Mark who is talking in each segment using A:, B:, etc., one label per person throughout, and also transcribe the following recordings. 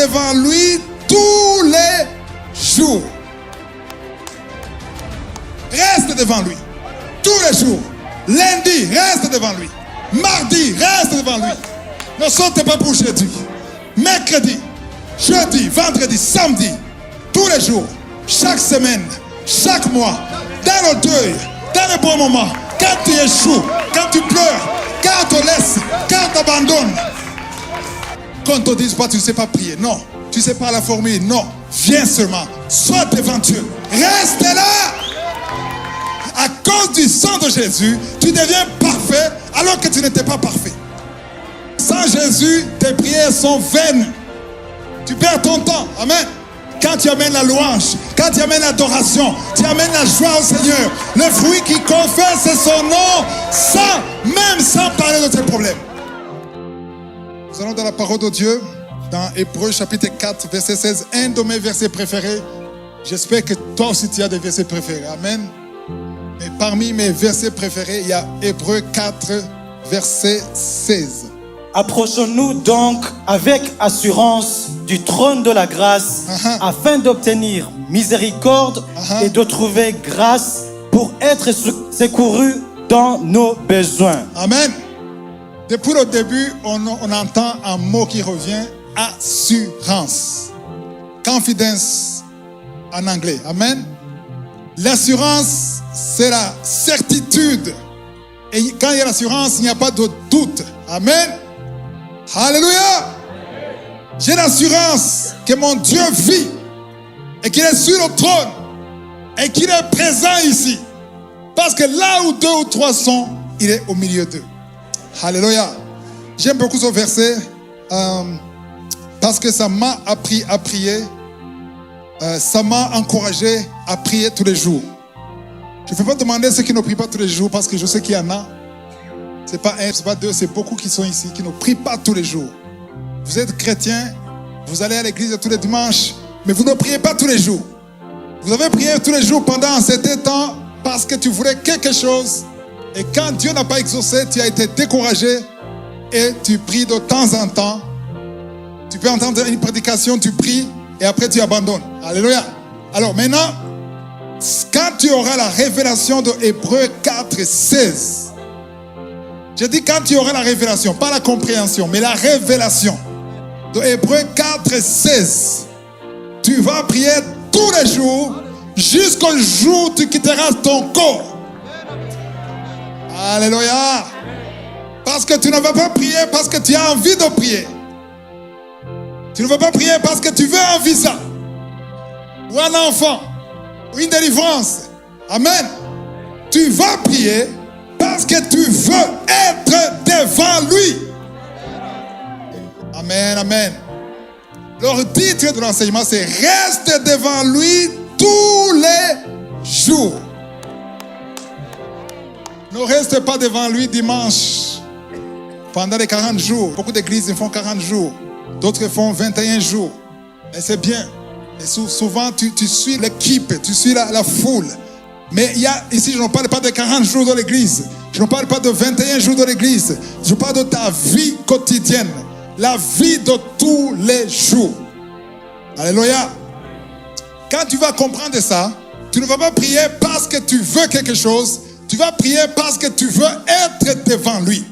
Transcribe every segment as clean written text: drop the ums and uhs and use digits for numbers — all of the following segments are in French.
A: devant lui tous les jours. Reste devant lui tous les jours. Lundi, reste devant lui. Mardi, reste devant lui. Ne saute pas pour jeudi. Mercredi, jeudi, vendredi, samedi, tous les jours, chaque semaine, chaque mois, dans le deuil, dans les bons moments, quand tu échoues, quand tu pleures, quand on te laisse, quand on t'abandonne. Qu'on ne te dise pas tu ne sais pas prier. Non. Tu ne sais pas la formule. Non. Viens seulement. Sois devant Dieu. Reste là. À cause du sang de Jésus, tu deviens parfait alors que tu n'étais pas parfait. Sans Jésus, tes prières sont vaines. Tu perds ton temps. Amen. Quand tu amènes la louange, quand tu amènes l'adoration, tu amènes la joie au Seigneur. Le fruit qui confesse son nom, même sans parler de tes problèmes. Nous allons dans la parole de Dieu, dans Hébreux chapitre 4, verset 16, un de mes versets préférés. J'espère que toi aussi tu as des versets préférés. Amen. Mais parmi mes versets préférés, il y a Hébreux 4, verset 16.
B: Approchons-nous donc avec assurance du trône de la grâce afin d'obtenir miséricorde et de trouver grâce pour être secouru dans nos besoins.
A: Amen. Depuis le début, on entend un mot qui revient, assurance. Confidence en anglais. Amen. L'assurance, c'est la certitude. Et quand il y a l'assurance, il n'y a pas de doute. Amen. Alléluia. J'ai l'assurance que mon Dieu vit et qu'il est sur le trône et qu'il est présent ici. Parce que là où 2 ou 3 sont, il est au milieu d'eux. Alléluia. J'aime beaucoup ce verset parce que ça m'a appris à prier. Ça m'a encouragé à prier tous les jours. Je ne vais pas demander ceux qui ne prient pas tous les jours parce que je sais qu'il y en a. Ce n'est pas un, ce n'est pas deux, c'est beaucoup qui sont ici, qui ne prient pas tous les jours. Vous êtes chrétien, vous allez à l'église tous les dimanches, mais vous ne priez pas tous les jours. Vous avez prié tous les jours pendant un certain temps parce que tu voulais quelque chose. Et quand Dieu n'a pas exaucé, tu as été découragé et tu pries de temps en temps. Tu peux entendre une prédication, tu pries et après tu abandonnes. Alléluia. Alors maintenant, quand tu auras la révélation de Hébreux 4, 16, je dis quand tu auras la révélation, pas la compréhension, mais la révélation de Hébreux 4, 16, tu vas prier tous les jours jusqu'au jour où tu quitteras ton corps. Alléluia. Parce que tu ne vas pas prier parce que tu as envie de prier. Tu ne vas pas prier parce que tu veux un visa ou un enfant ou une délivrance. Amen. Tu vas prier parce que tu veux être devant lui. Amen, amen. Le titre de l'enseignement, c'est « Reste devant lui tous les jours ». Ne reste pas devant lui dimanche pendant les 40 jours. Beaucoup d'églises font 40 jours. D'autres font 21 jours. Et c'est bien. Et souvent, tu suis l'équipe, tu suis la foule. Mais ici, je ne parle pas de 40 jours de l'église. Je ne parle pas de 21 jours de l'église. Je parle de ta vie quotidienne. La vie de tous les jours. Alléluia. Quand tu vas comprendre ça, tu ne vas pas prier parce que tu veux quelque chose. Tu vas prier parce que tu veux être devant lui.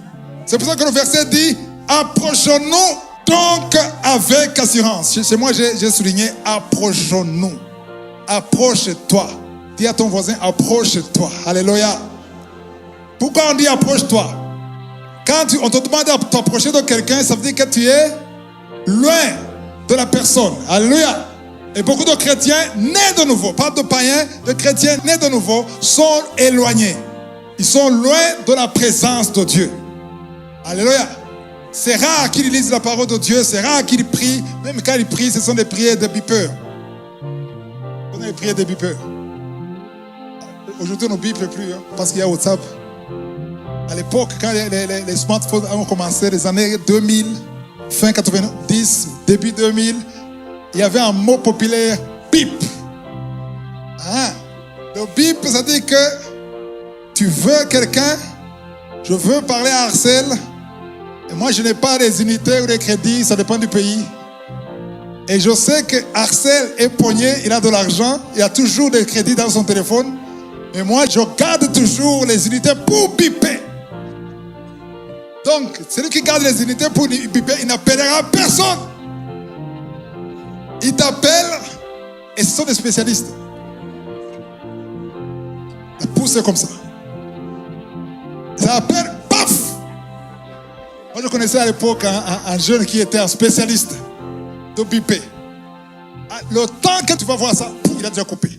A: C'est pour ça que le verset dit, approchons-nous donc avec assurance. Chez moi, j'ai souligné, approchons-nous. Approche-toi. Dis à ton voisin, approche-toi. Alléluia. Pourquoi on dit approche-toi? Quand on te demande de t'approcher de quelqu'un, ça veut dire que tu es loin de la personne. Alléluia. Et beaucoup de chrétiens nés de nouveau, pas de païens, de chrétiens nés de nouveau, sont éloignés. Ils sont loin de la présence de Dieu. Alléluia. C'est rare qu'ils lisent la parole de Dieu, c'est rare qu'ils prient. Même quand ils prient, ce sont des prières de bipeurs. On a des prières de bipeurs. Aujourd'hui, on ne bipe plus, parce qu'il y a WhatsApp. À l'époque, quand les smartphones ont commencé, les années 2000, fin 90, début 2000, il y avait un mot populaire, bip. Le bip, ça dit que tu veux quelqu'un, je veux parler à Arcel, et moi je n'ai pas des unités ou des crédits, ça dépend du pays. Et je sais que Axel est pogné, il a de l'argent, il a toujours des crédits dans son téléphone. Et moi, je garde toujours les unités pour biper. Donc, celui qui garde les unités pour biper, il n'appellera personne. Il t'appelle et ce sont des spécialistes. La pousse comme ça. Ça appelle, paf! Moi, je connaissais à l'époque un jeune qui était un spécialiste de biper. Le temps que tu vas voir ça, il a déjà coupé.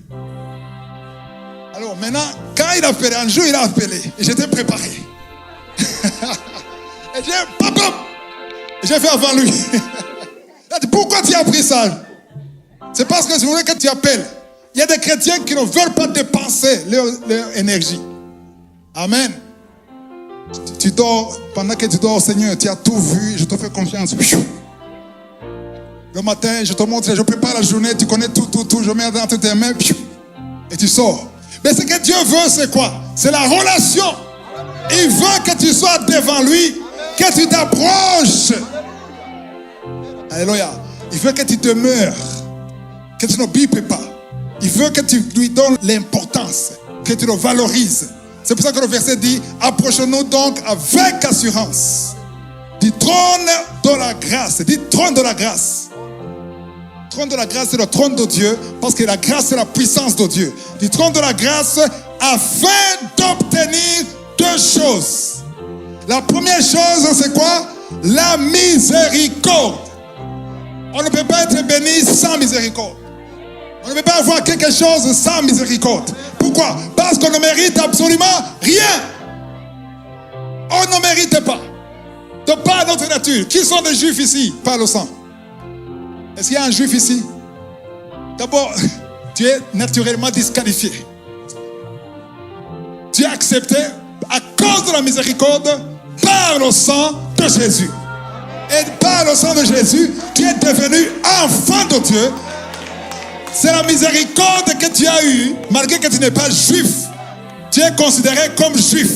A: Alors maintenant, quand il a appelé, un jour il a appelé, et j'étais préparé. Et j'ai fait avant lui. Il a dit, pourquoi tu as appris ça? C'est parce que je voulais que tu appelles. Il y a des chrétiens qui ne veulent pas dépenser leur énergie. Amen. Tu dors, pendant que tu dors, Seigneur, tu as tout vu, je te fais confiance. Le matin, je te montre, je prépare la journée, tu connais tout, je mets dans tes mains, et tu sors. Mais ce que Dieu veut, c'est quoi? C'est la relation. Il veut que tu sois devant lui, que tu t'approches. Alléluia. Il veut que tu demeures, que tu ne bipes pas. Il veut que tu lui donnes l'importance, que tu le valorises. C'est pour ça que le verset dit, approchons-nous donc avec assurance du trône de la grâce. Dit trône de la grâce. Le trône de la grâce, c'est le trône de Dieu, parce que la grâce, c'est la puissance de Dieu. Du trône de la grâce, afin d'obtenir deux choses. La première chose, c'est quoi? La miséricorde. On ne peut pas être béni sans miséricorde. On ne peut pas avoir quelque chose sans miséricorde. Pourquoi? Parce qu'on ne mérite absolument rien. On ne mérite pas. De par notre nature. Qui sont des juifs ici? Par le sang. Est-ce qu'il y a un juif ici? D'abord, tu es naturellement disqualifié. Tu es accepté à cause de la miséricorde par le sang de Jésus. Et par le sang de Jésus, tu es devenu enfant de Dieu. C'est la miséricorde que tu as eue, malgré que tu n'es pas juif. Tu es considéré comme juif.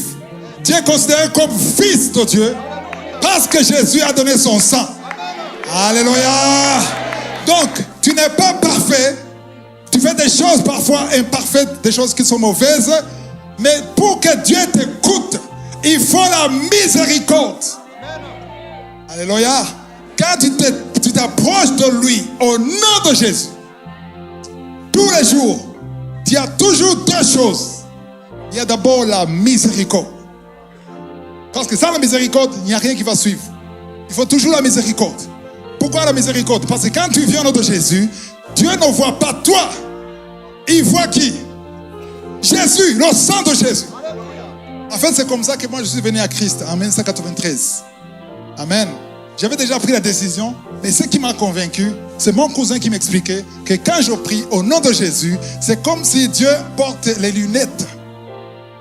A: Tu es considéré comme fils de Dieu, parce que Jésus a donné son sang. Alléluia. Donc, tu n'es pas parfait. Tu fais des choses parfois imparfaites, des choses qui sont mauvaises. Mais pour que Dieu t'écoute, il faut la miséricorde. Alléluia. Quand tu t'approches de lui, au nom de Jésus, tous les jours, il y a toujours deux choses. Il y a d'abord la miséricorde. Parce que sans la miséricorde, il n'y a rien qui va suivre. Il faut toujours la miséricorde. Pourquoi la miséricorde? Parce que quand tu viens au nom de Jésus, Dieu ne voit pas toi. Il voit qui? Jésus, le sang de Jésus. En fait, c'est comme ça que moi je suis venu à Christ en 1993. Amen. J'avais déjà pris la décision, mais ce qui m'a convaincu, c'est mon cousin qui m'expliquait que quand je prie au nom de Jésus, c'est comme si Dieu porte les lunettes.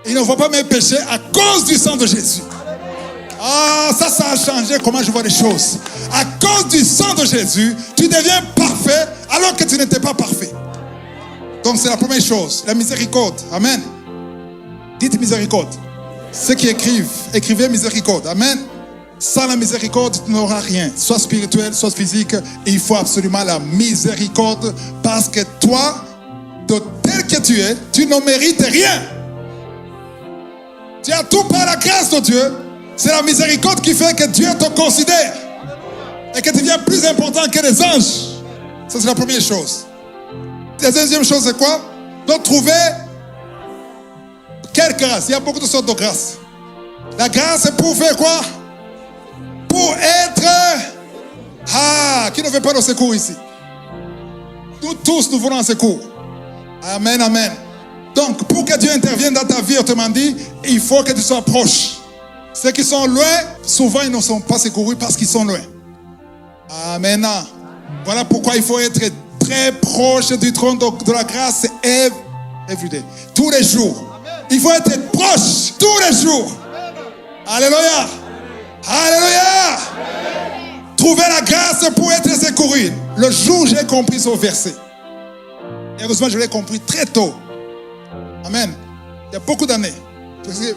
A: Il ne voit pas mes péchés à cause du sang de Jésus. Ah, ça a changé comment je vois les choses. À cause du sang de Jésus, tu deviens parfait alors que tu n'étais pas parfait. Donc c'est la première chose, la miséricorde. Amen. Dites miséricorde. Ceux qui écrivent, écrivez miséricorde. Amen. Sans la miséricorde, tu n'auras rien, soit spirituel, soit physique. Et il faut absolument la miséricorde, parce que toi, de tel que tu es, tu ne mérites rien. Tu as tout par la grâce de Dieu. C'est la miséricorde qui fait que Dieu te considère et que tu deviens plus important que les anges. Ça, c'est la première chose. La deuxième chose, c'est quoi? De trouver quelle grâce? Il y a beaucoup de sortes de grâces. La grâce, c'est pour faire quoi? Pour être... qui ne veut pas le secours ici? Nous tous, nous voulons un secours. Amen, amen. Donc, pour que Dieu intervienne dans ta vie, autrement dit, il faut que tu sois proche. Ceux qui sont loin, souvent, ils ne sont pas secourus parce qu'ils sont loin. Amen. Voilà pourquoi il faut être très proche du trône de la grâce every day. Tous les jours. Il faut être proche tous les jours. Alléluia. Alléluia. Trouver la grâce pour être secouru. Le jour où j'ai compris ce verset, heureusement, je l'ai compris très tôt. Amen. Il y a beaucoup d'années,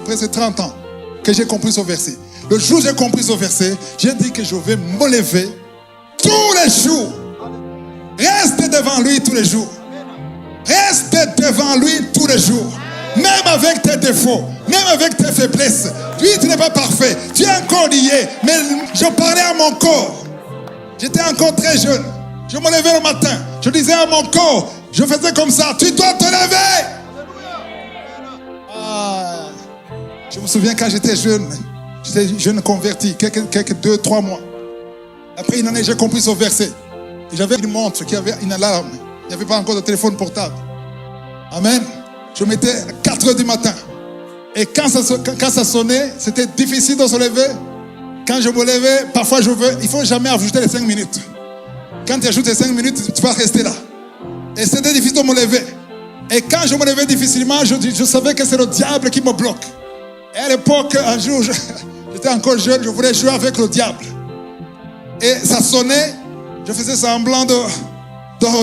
A: presque 30 ans, que j'ai compris ce verset. Le jour où j'ai compris ce verset, j'ai dit que je vais me lever tous les jours tous les jours. Reste devant lui tous les jours. Même avec tes défauts, même avec tes faiblesses. Lui, tu n'es pas parfait. Tu es encore lié. Mais je parlais à mon corps. J'étais encore très jeune. Je me levais le matin. Je disais à mon corps, je faisais comme ça. Tu dois te lever. Je me souviens quand j'étais jeune converti, quelques 2-3 mois. Après une année, j'ai compris ce verset. Et j'avais une montre qui avait une alarme. Il n'y avait pas encore de téléphone portable. Amen. Je mettais à 4 heures du matin. Et quand ça sonnait, c'était difficile de se lever. Quand je me levais, parfois il ne faut jamais ajouter les 5 minutes. Quand tu ajoutes les 5 minutes, tu vas rester là. Et c'était difficile de me lever. Et quand je me levais difficilement, je savais que c'est le diable qui me bloque. Et à l'époque, un jour, j'étais encore jeune, je voulais jouer avec le diable. Et ça sonnait, je faisais semblant de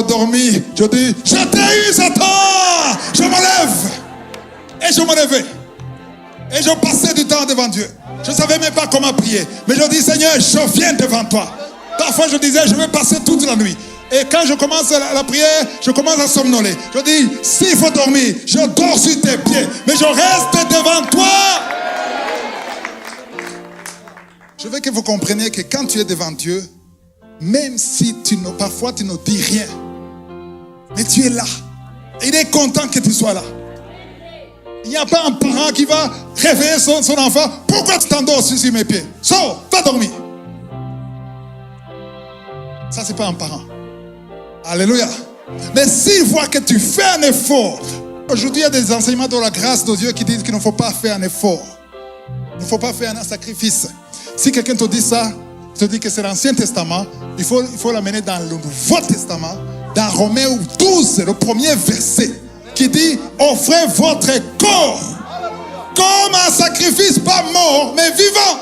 A: dormir. Je dis, je t'ai eu, Satan! Je me lève. Et je me levais. Et je passais du temps devant Dieu. Je ne savais même pas comment prier. Mais je dis, Seigneur, je viens devant toi. Parfois, je disais, je vais passer toute la nuit. Et quand je commence la prière, je commence à somnoler. Je dis, s'il faut dormir, je dors sur tes pieds. Mais je reste devant toi. Je veux que vous compreniez que quand tu es devant Dieu, même si parfois tu ne dis rien, mais tu es là. Il est content que tu sois là. Il n'y a pas un parent qui va réveiller son enfant. Pourquoi tu t'endors sur mes pieds? Sors, va dormir. Ça, c'est pas un parent. Alléluia. Mais s'il voit que tu fais un effort, aujourd'hui, il y a des enseignements de la grâce de Dieu qui disent qu'il ne faut pas faire un effort. Il ne faut pas faire un sacrifice. Si quelqu'un te dit ça, te dit que c'est l'Ancien Testament, il faut l'amener dans le Nouveau Testament, dans Romains 12, le premier verset, qui dit, offrez votre corps comme un sacrifice, pas mort, mais vivant.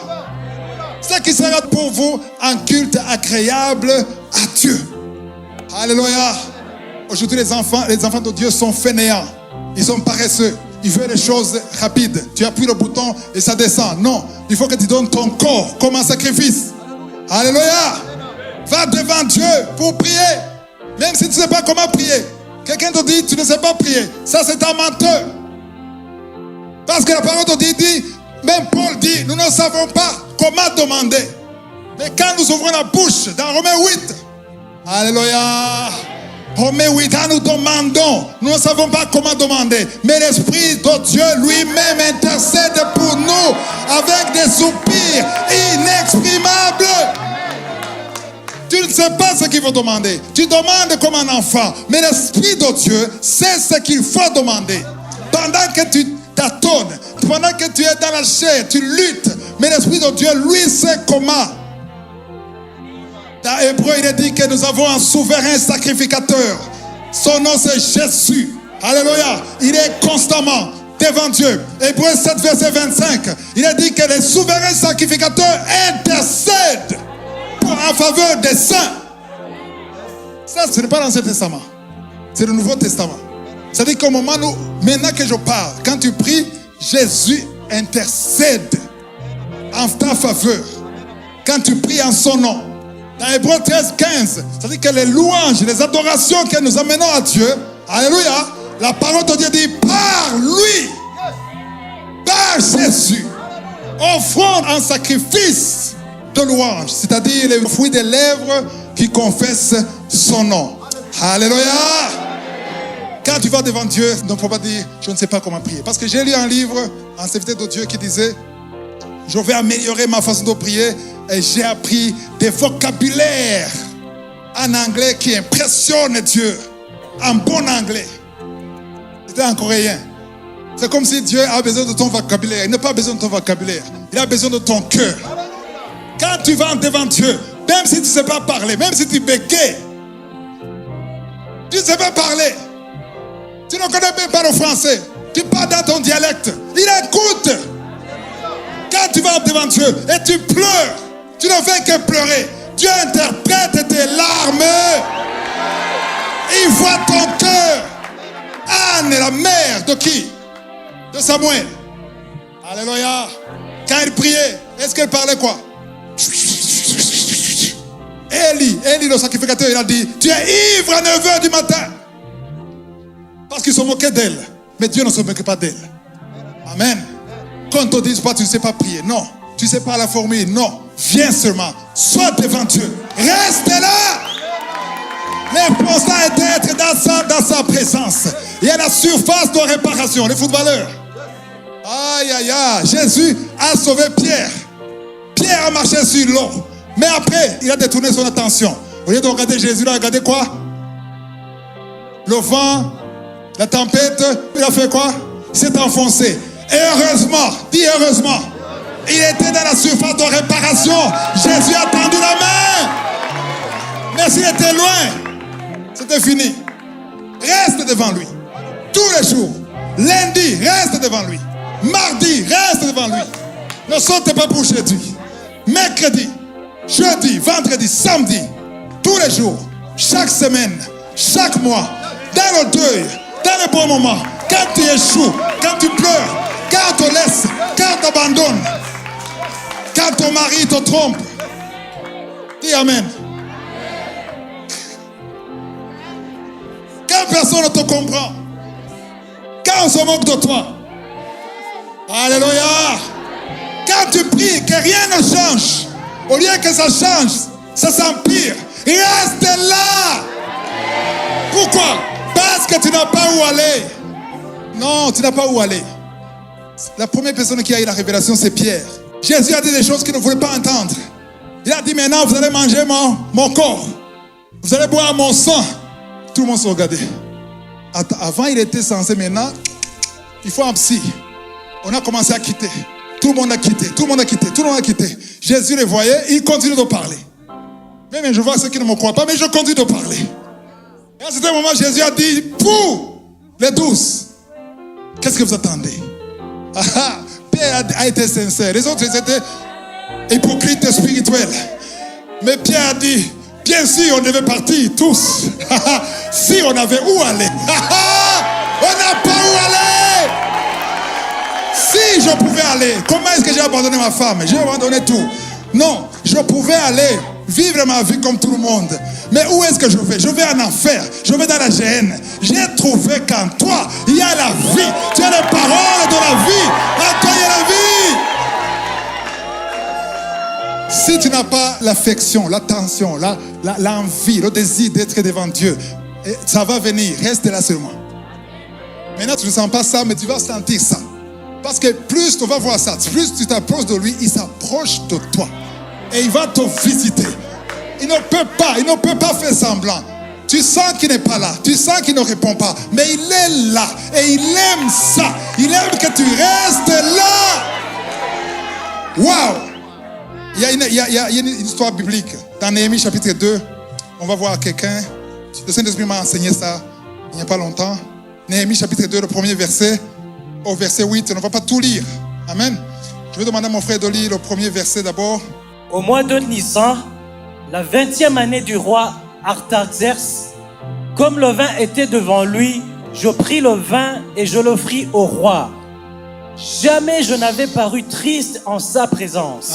A: Ce qui sera pour vous un culte agréable à Dieu. Alléluia. Aujourd'hui, les enfants de Dieu sont fainéants. Ils sont paresseux. Ils veulent les choses rapides. Tu appuies le bouton et ça descend. Non, il faut que tu donnes ton corps comme un sacrifice. Alléluia. Va devant Dieu pour prier. Même si tu ne sais pas comment prier. Quelqu'un te dit, tu ne sais pas prier. Ça, c'est un menteur. Parce que la parole de Dieu dit, même Paul dit, nous ne savons pas comment demander. Mais quand nous ouvrons la bouche, dans Romains 8, Alléluia. Romains 8, quand nous demandons, nous ne savons pas comment demander. Mais l'Esprit de Dieu lui-même intercède pour nous avec des soupirs inexprimables. Tu ne sais pas ce qu'il faut demander. Tu demandes comme un enfant. Mais l'Esprit de Dieu sait ce qu'il faut demander. Pendant que tu tâtonnes, pendant que tu es dans la chair, tu luttes. Mais l'Esprit de Dieu, lui, sait comment. Dans Hébreu, il est dit que nous avons un souverain sacrificateur. Son nom, c'est Jésus. Alléluia. Il est constamment devant Dieu. Hébreu 7, verset 25. Il est dit que les souverains sacrificateurs intercèdent en faveur des saints. Ça, ce n'est pas l'Ancien Testament. C'est le Nouveau Testament. C'est-à-dire qu'au moment où, maintenant que je parle, quand tu pries, Jésus intercède en ta faveur. Quand tu pries en son nom. Dans Hébreu 13, 15, c'est-à-dire que les louanges, les adorations que nous amenons à Dieu, alléluia, la parole de Dieu dit, par lui, par Jésus, offrons un sacrifice de louange, c'est-à-dire les fruits des lèvres qui confessent son nom. Alléluia. Quand tu vas devant Dieu, il ne faut pas dire, je ne sais pas comment prier. Parce que j'ai lu un livre, un serviteur de Dieu qui disait, je vais améliorer ma façon de prier et j'ai appris des vocabulaires en anglais qui impressionnent Dieu. En bon anglais. C'était en coréen. C'est comme si Dieu a besoin de ton vocabulaire. Il n'a pas besoin de ton vocabulaire. Il a besoin de ton cœur. Quand tu vas devant Dieu, même si tu ne sais pas parler, même si tu bégayes, tu ne sais pas parler, tu ne connais même pas le français, tu parles dans ton dialecte, il écoute. Quand tu vas devant Dieu et tu pleures, tu ne fais que pleurer. Dieu interprète tes larmes. Il voit ton cœur. Anne est la mère de qui? De Samuel. Alléluia. Quand elle priait, est-ce qu'elle parlait quoi? Élie, le sacrificateur, il a dit, tu es ivre à 9h du matin. Parce qu'ils se moquaient d'elle. Mais Dieu ne se moque pas d'elle. Amen. Quand on te dit pas, tu ne sais pas prier. Non. Tu ne sais pas la formule. Non. Viens seulement. Sois devant Dieu. Reste là. L'important est d'être dans sa présence. Il y a la surface de réparation. Les footballeurs. Aïe, aïe, aïe. Jésus a sauvé Pierre. Pierre a marché sur l'eau. Mais après, il a détourné son attention. Au lieu de regarder Jésus, il a regardé quoi? Le vent, la tempête. Il a fait quoi? Il s'est enfoncé. Et heureusement, dis heureusement, il était dans la surface de réparation. Jésus a tendu la main. Mais s'il était loin, c'était fini. Reste devant lui. Tous les jours. Lundi, reste devant lui. Mardi, reste devant lui. Ne sautez pas pour jeudi. Mercredi, jeudi, vendredi, samedi. Tous les jours. Chaque semaine. Chaque mois. Dans le deuil. Dans les bons moments. Quand tu échoues. Quand tu pleures. Quand on te laisse. Quand on t'abandonne. Quand ton mari te trompe. Dis Amen. Quand personne ne te comprend. Quand on se moque de toi. Alléluia. Quand tu pries, que rien ne change. Au lieu que ça change, ça s'empire. Reste là. Pourquoi? Parce que tu n'as pas où aller. Non, tu n'as pas où aller. La première personne qui a eu la révélation, c'est Pierre. Jésus a dit des choses qu'il ne voulait pas entendre. Il a dit, maintenant, vous allez manger mon corps. Vous allez boire mon sang. Tout le monde se regardait. Avant, il était censé, maintenant, il faut un psy. On a commencé à quitter. Tout le monde a quitté. Tout le monde a quitté. Tout le monde a quitté. Jésus les voyait, il continue de parler. Mais je vois ceux qui ne me croient pas, mais je continue de parler. Et à un certain moment, Jésus a dit, pour les 12, qu'est-ce que vous attendez? Pierre a été sincère. Les autres, ils étaient hypocrites spirituels. Mais Pierre a dit, bien sûr, on devait partir tous. Si on avait où aller. On n'a pas où aller. Si je pouvais aller, comment est-ce que j'ai abandonné ma femme? J'ai abandonné tout. Non, je pouvais aller vivre ma vie comme tout le monde. Mais où est-ce que je vais? Je vais en enfer. Je vais dans la géhenne. J'ai trouvé qu'en toi, il y a la vie. Tu as les paroles de la vie. En toi, il y a la vie. Si tu n'as pas l'affection, l'attention, l'envie, le désir d'être devant Dieu, ça va venir. Reste là seulement. Maintenant, tu ne sens pas ça, mais tu vas sentir ça. Parce que plus tu vas voir ça, plus tu t'approches de lui, il s'approche de toi. Et il va te visiter. Il ne peut pas faire semblant. Tu sens qu'il n'est pas là. Tu sens qu'il ne répond pas. Mais il est là. Et il aime ça. Il aime que tu restes là. Waouh! Il y a une histoire biblique. Dans Néhémie chapitre 2, on va voir quelqu'un. Le Saint-Esprit m'a enseigné ça il n'y a pas longtemps. Néhémie chapitre 2, le premier verset au verset 8. On ne va pas tout lire. Amen. Je vais demander à mon frère de lire le premier verset d'abord.
B: Au mois de Nisan, la 20e année du roi Artaxerxès, comme le vin était devant lui, je pris le vin et je l'offris au roi. Jamais je n'avais paru triste en sa présence.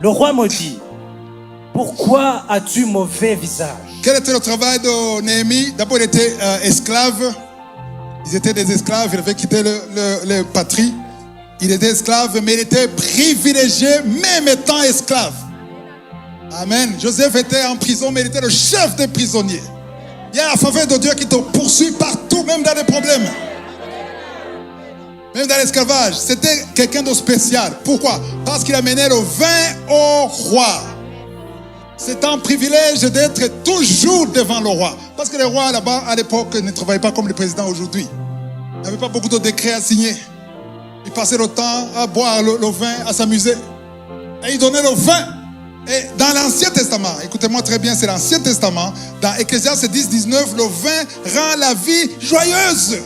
B: Le roi me dit, pourquoi as-tu mauvais visage?
A: Quel était le travail de Néhémie? D'abord, il était esclave. Ils étaient des esclaves, il avait quitté le patrie. Il était esclave, mais il était privilégié, même étant esclave. Amen. Joseph était en prison, mais il était le chef des prisonniers. Il y a la faveur de Dieu qui te poursuit partout, même dans les problèmes. Même dans l'esclavage. C'était quelqu'un de spécial. Pourquoi? Parce qu'il amenait le vin au roi. C'est un privilège d'être toujours devant le roi. Parce que les rois là-bas, à l'époque, ne travaillaient pas comme les présidents aujourd'hui. Il n'y avait pas beaucoup de décrets à signer. Ils passaient le temps à boire le vin, à s'amuser. Et ils donnaient le vin. Et dans l'Ancien Testament, écoutez-moi très bien, c'est l'Ancien Testament, dans Ecclésiaste 10, 19, le vin rend la vie joyeuse.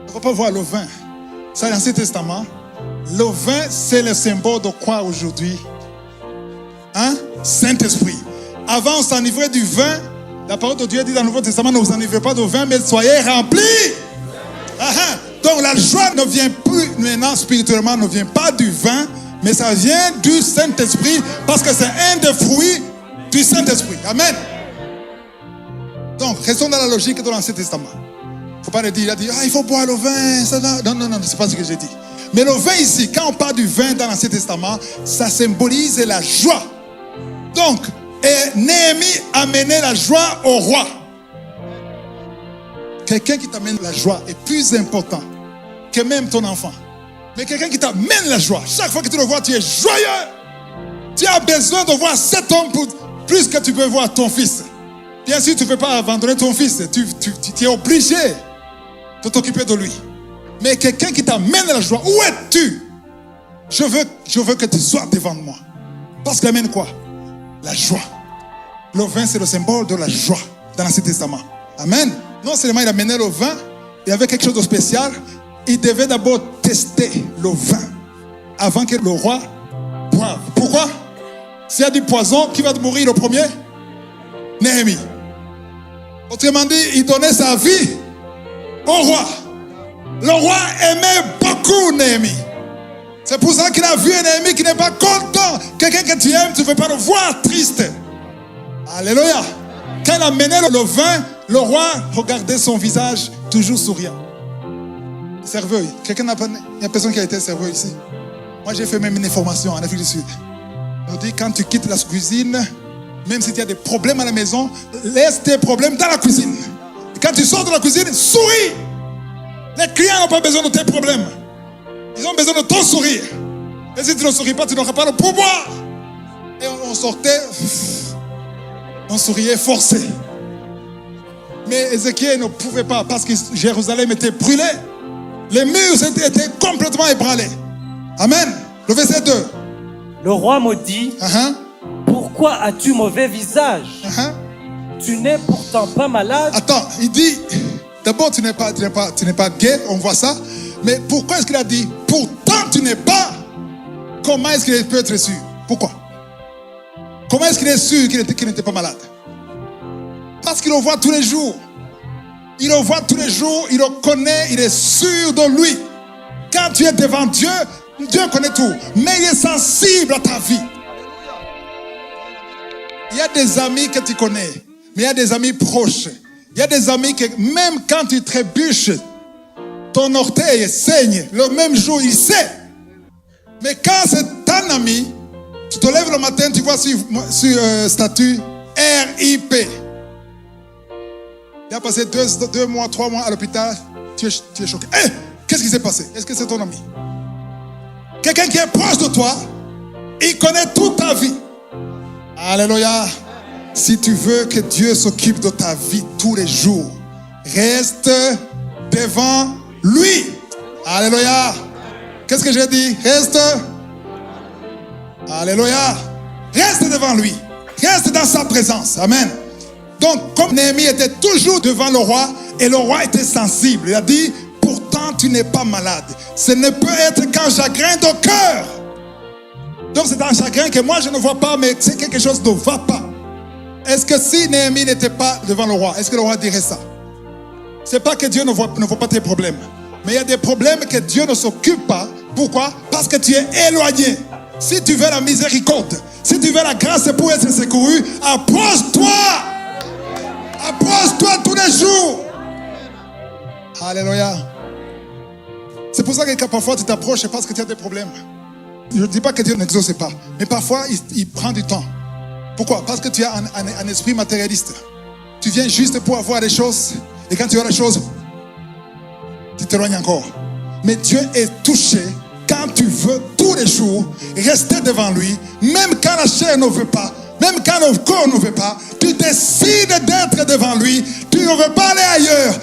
A: On ne va pas voir le vin. C'est l'Ancien Testament. Le vin, c'est le symbole de quoi aujourd'hui? Saint-Esprit. Avant, on s'enivrait du vin. La parole de Dieu dit dans le Nouveau Testament, ne vous enivrez pas de vin, mais soyez remplis. Donc la joie ne vient plus maintenant spirituellement, ne vient pas du vin, mais ça vient du Saint-Esprit parce que c'est un des fruits du Saint-Esprit. Amen. Donc, restons dans la logique de l'Ancien Testament. Il ne faut pas le dire, il a dit, il faut boire le vin. Ça va. Non, c'est pas ce que j'ai dit. Mais le vin ici, quand on parle du vin dans l'Ancien Testament, ça symbolise la joie. Donc, Néhémie amenait la joie au roi. Quelqu'un qui t'amène la joie est plus important que même ton enfant. Mais quelqu'un qui t'amène la joie, chaque fois que tu le vois, tu es joyeux. Tu as besoin de voir cet homme plus que tu peux voir ton fils. Bien sûr, tu ne peux pas abandonner ton fils. Tu es obligé de t'occuper de lui. Mais quelqu'un qui t'amène la joie, où es-tu? Je veux que tu sois devant moi. Parce qu'il amène quoi? La joie. Le vin, c'est le symbole de la joie dans l'Ancien Testament. Amen. Non seulement il amenait le vin, il y avait quelque chose de spécial. Il devait d'abord tester le vin avant que le roi boive. Pourquoi? S'il y a du poison, qui va mourir le premier? Néhémie. Autrement dit, il donnait sa vie au roi. Le roi aimait beaucoup Néhémie. C'est pour ça qu'il a vu un Néhémie qui n'est pas content. Quelqu'un que tu aimes, tu ne veux pas le voir triste. Alléluia. Quand il a mené le vin, le roi regardait son visage toujours souriant. Serveur, il y a personne qui a été serveur ici. Moi, j'ai fait même une formation en Afrique du Sud. On nous dit, quand tu quittes la cuisine, même si tu as des problèmes à la maison, laisse tes problèmes dans la cuisine. Et quand tu sors de la cuisine, souris. Les clients n'ont pas besoin de tes problèmes. Ils ont besoin de ton sourire. Et si tu ne souris pas, tu n'auras pas le pouvoir. Et on sortait, on souriait forcé. Mais Ézéchiel ne pouvait pas parce que Jérusalem était brûlée. Les murs étaient complètement ébranlés. Amen. Le verset 2.
B: Le roi me dit, pourquoi as-tu mauvais visage? Tu n'es pourtant pas malade.
A: Attends, il dit, d'abord tu n'es pas gay, on voit ça. Mais pourquoi est-ce qu'il a dit, pourtant tu n'es pas? Comment est-ce qu'il peut être sûr? Pourquoi? Comment est-ce qu'il est sûr qu'il n'était pas malade? Parce qu'il le voit tous les jours. Il le voit tous les jours, il le connaît, il est sûr de lui. Quand tu es devant Dieu, Dieu connaît tout. Mais il est sensible à ta vie. Il y a des amis que tu connais, mais il y a des amis proches. Il y a des amis que même quand tu trébuches, ton orteil saigne. Le même jour, il sait. Mais quand c'est un ami, tu te lèves le matin, tu vois sur statut RIP. Il a passé 2 mois, 3 mois à l'hôpital, tu es choqué. Qu'est-ce qui s'est passé? Est-ce que c'est ton ami? Quelqu'un qui est proche de toi, il connaît toute ta vie. Alléluia. Si tu veux que Dieu s'occupe de ta vie tous les jours, reste devant lui. Alléluia. Qu'est-ce que j'ai dit? Reste. Alléluia. Reste devant lui. Reste dans sa présence. Amen. Donc, comme Néhémie était toujours devant le roi, et le roi était sensible, il a dit, pourtant tu n'es pas malade. Ce ne peut être qu'un chagrin de cœur. Donc c'est un chagrin que moi je ne vois pas, mais c'est quelque chose ne va pas. Est-ce que si Néhémie n'était pas devant le roi, est-ce que le roi dirait ça? C'est pas que Dieu ne voit pas tes problèmes. Mais il y a des problèmes que Dieu ne s'occupe pas. Pourquoi? Parce que tu es éloigné. Si tu veux la miséricorde, si tu veux la grâce pour être secouru, approche-toi. Approche-toi tous les jours. Alléluia. C'est pour ça que parfois tu t'approches parce que tu as des problèmes. Je ne dis pas que Dieu n'exauce pas, mais parfois il prend du temps. Pourquoi? Parce que tu as un esprit matérialiste. Tu viens juste pour avoir des choses, et quand tu as les choses, tu t'éloignes encore. Mais Dieu est touché quand tu veux tous les jours rester devant lui, même quand la chair ne veut pas, même quand le corps ne veut pas, tu décides d'être devant lui, tu ne veux pas aller ailleurs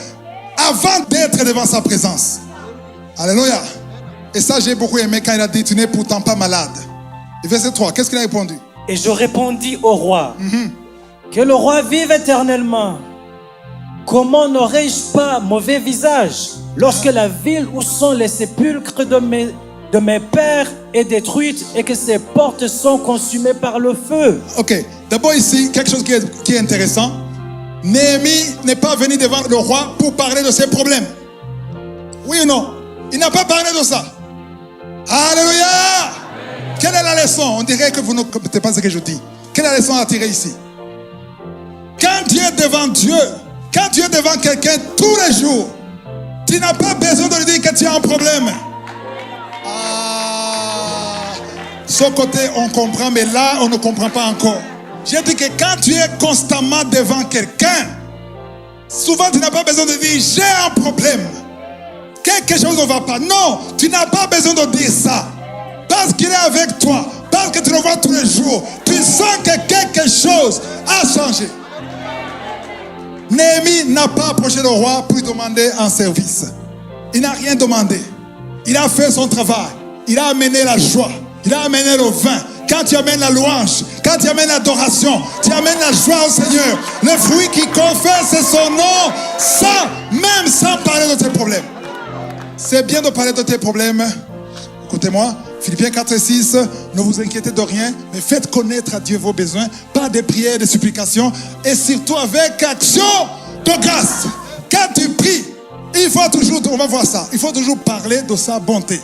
A: avant d'être devant sa présence. Alléluia. Et ça, j'ai beaucoup aimé quand il a dit, tu n'es pourtant pas malade. Et verset 3, qu'est-ce qu'il a répondu?
B: Et je répondis au roi, que le roi vive éternellement. Comment n'aurais-je pas mauvais visage lorsque la ville où sont les sépulcres de mes pères est détruite et que ses portes sont consumées par le feu?
A: Ok, d'abord ici, quelque chose qui est intéressant. Néhémie n'est pas venu devant le roi pour parler de ses problèmes. Oui ou non? Il n'a pas parlé de ça. Alléluia. Quelle est la leçon? On dirait que vous ne comprenez pas ce que je dis. Quelle est la leçon à tirer ici? Quand tu es devant Dieu, quand tu es devant quelqu'un tous les jours, tu n'as pas besoin de lui dire que tu as un problème. Ce côté, on comprend, mais là, on ne comprend pas encore. J'ai dit que quand tu es constamment devant quelqu'un, souvent, tu n'as pas besoin de dire, j'ai un problème. Quelque chose ne va pas. Non, tu n'as pas besoin de dire ça. Parce qu'il est avec toi, parce que tu le vois tous les jours, tu sens que quelque chose a changé. Néhémie n'a pas approché le roi pour lui demander un service. Il n'a rien demandé. Il a fait son travail. Il a amené la joie. Il a amené le vin. Quand tu amènes la louange, quand tu amènes l'adoration, tu amènes la joie au Seigneur. Le fruit qui confesse son nom, sans parler de tes problèmes. C'est bien de parler de tes problèmes. Écoutez-moi, Philippiens 4 et 6, ne vous inquiétez de rien, mais faites connaître à Dieu vos besoins, par des prières, des supplications, et surtout avec action de grâce. Quand tu pries, il faut toujours, on va voir ça, il faut toujours parler de sa bonté.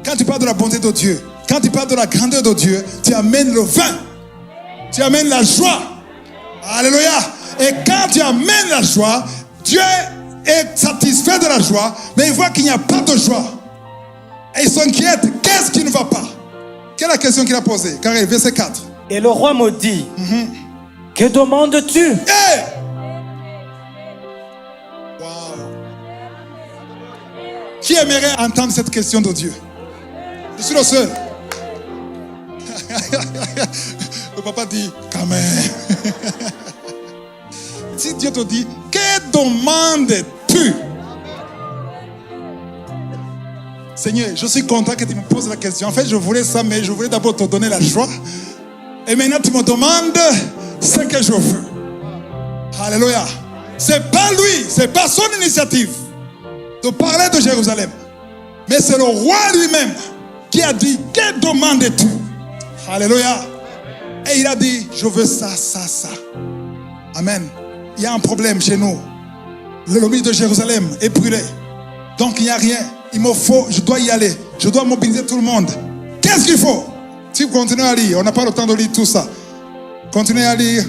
A: Quand tu parles de la bonté de Dieu, quand tu parles de la grandeur de Dieu, tu amènes le vin, tu amènes la joie. Alléluia. Et quand tu amènes la joie, Dieu est satisfait de la joie, mais il voit qu'il n'y a pas de joie. Et il s'inquiète, qu'est-ce qui ne va pas? Quelle est la question qu'il a posée? Carré, verset 4.
B: Et le roi me dit, que demandes-tu?
A: Hey! Wow. Qui aimerait entendre cette question de Dieu? Je suis le seul. Le papa dit, quand même. Si Dieu te dit, que demandes-tu? Seigneur, je suis content que tu me poses la question. En fait, je voulais ça, mais je voulais d'abord te donner la joie. Et maintenant, tu me demandes ce que je veux. Alléluia. C'est pas lui, c'est pas son initiative de parler de Jérusalem. Mais c'est le roi lui-même qui a dit, que demandes-tu? Alléluia. Et il a dit, je veux ça, ça, ça. Amen. Il y a un problème chez nous. Le lobby de Jérusalem est brûlé. Donc il n'y a rien. Il me faut, je dois y aller. Je dois mobiliser tout le monde. Qu'est-ce qu'il faut? Si vous continuez à lire, on n'a pas le temps de lire tout ça. Continuez à lire.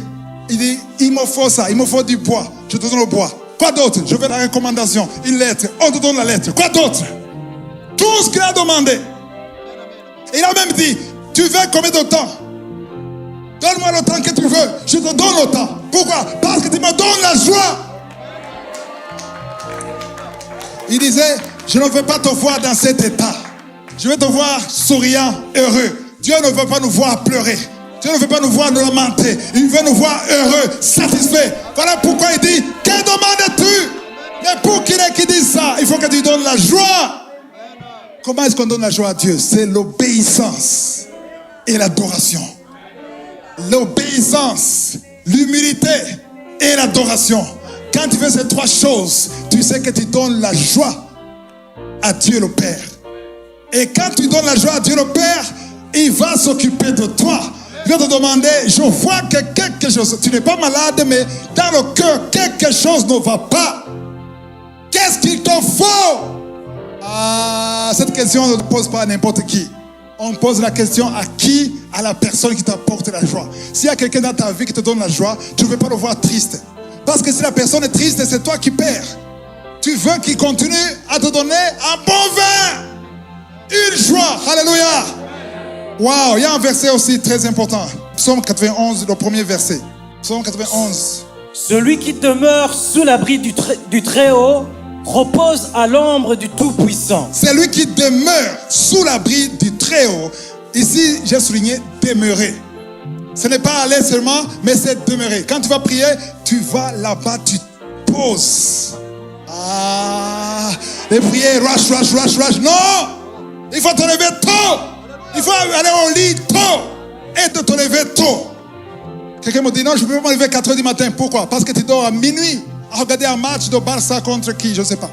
A: Il dit, il me faut ça, il me faut du bois. Je te donne le bois. Quoi d'autre? Je veux la recommandation, une lettre. On te donne la lettre. Quoi d'autre? Tout ce qu'il a demandé. Il a même dit, tu veux combien de temps? Donne-moi le temps que tu veux. Je te donne le temps. Pourquoi? Parce que tu me donnes la joie. Il disait, je ne veux pas te voir dans cet état. Je veux te voir souriant, heureux. Dieu ne veut pas nous voir pleurer. Dieu ne veut pas nous voir nous lamenter. Il veut nous voir heureux, satisfaits. Voilà pourquoi il dit, que demandes-tu? Mais pour qu'il dise ça, il faut que tu donnes la joie. Comment est-ce qu'on donne la joie à Dieu? C'est l'obéissance et l'adoration. L'obéissance, l'humilité et l'adoration. Quand tu fais ces trois choses, tu sais que tu donnes la joie à Dieu le Père. Et quand tu donnes la joie à Dieu le Père, il va s'occuper de toi. Il va te demander, je vois que quelque chose, tu n'es pas malade, mais dans le cœur, quelque chose ne va pas. Qu'est-ce qu'il te faut? Cette question, on ne pose pas à n'importe qui. On pose la question à qui? À la personne qui t'apporte la joie. S'il y a quelqu'un dans ta vie qui te donne la joie, tu ne veux pas le voir triste. Parce que si la personne est triste, c'est toi qui perds. Tu veux qu'il continue à te donner un bon vin. Une joie. Alléluia. Waouh, il y a un verset aussi très important. Psaume 91, le premier verset. Psaume 91.
B: Celui qui demeure sous l'abri du Très-Haut repose à l'ombre du Tout-Puissant.
A: Celui qui demeure sous l'abri du Très-Haut. Ici, j'ai souligné demeurer. Ce n'est pas aller seulement, mais c'est demeurer. Quand tu vas prier, tu vas là-bas, tu te poses. Les prières, rush. Non! Il faut te lever tôt. Il faut aller au lit tôt. Et de te lever tôt. Quelqu'un me dit, non, je ne peux pas me lever à 4 h du matin. Pourquoi? Parce que tu dors à minuit à regarder un match de Barça contre qui? Je ne sais pas.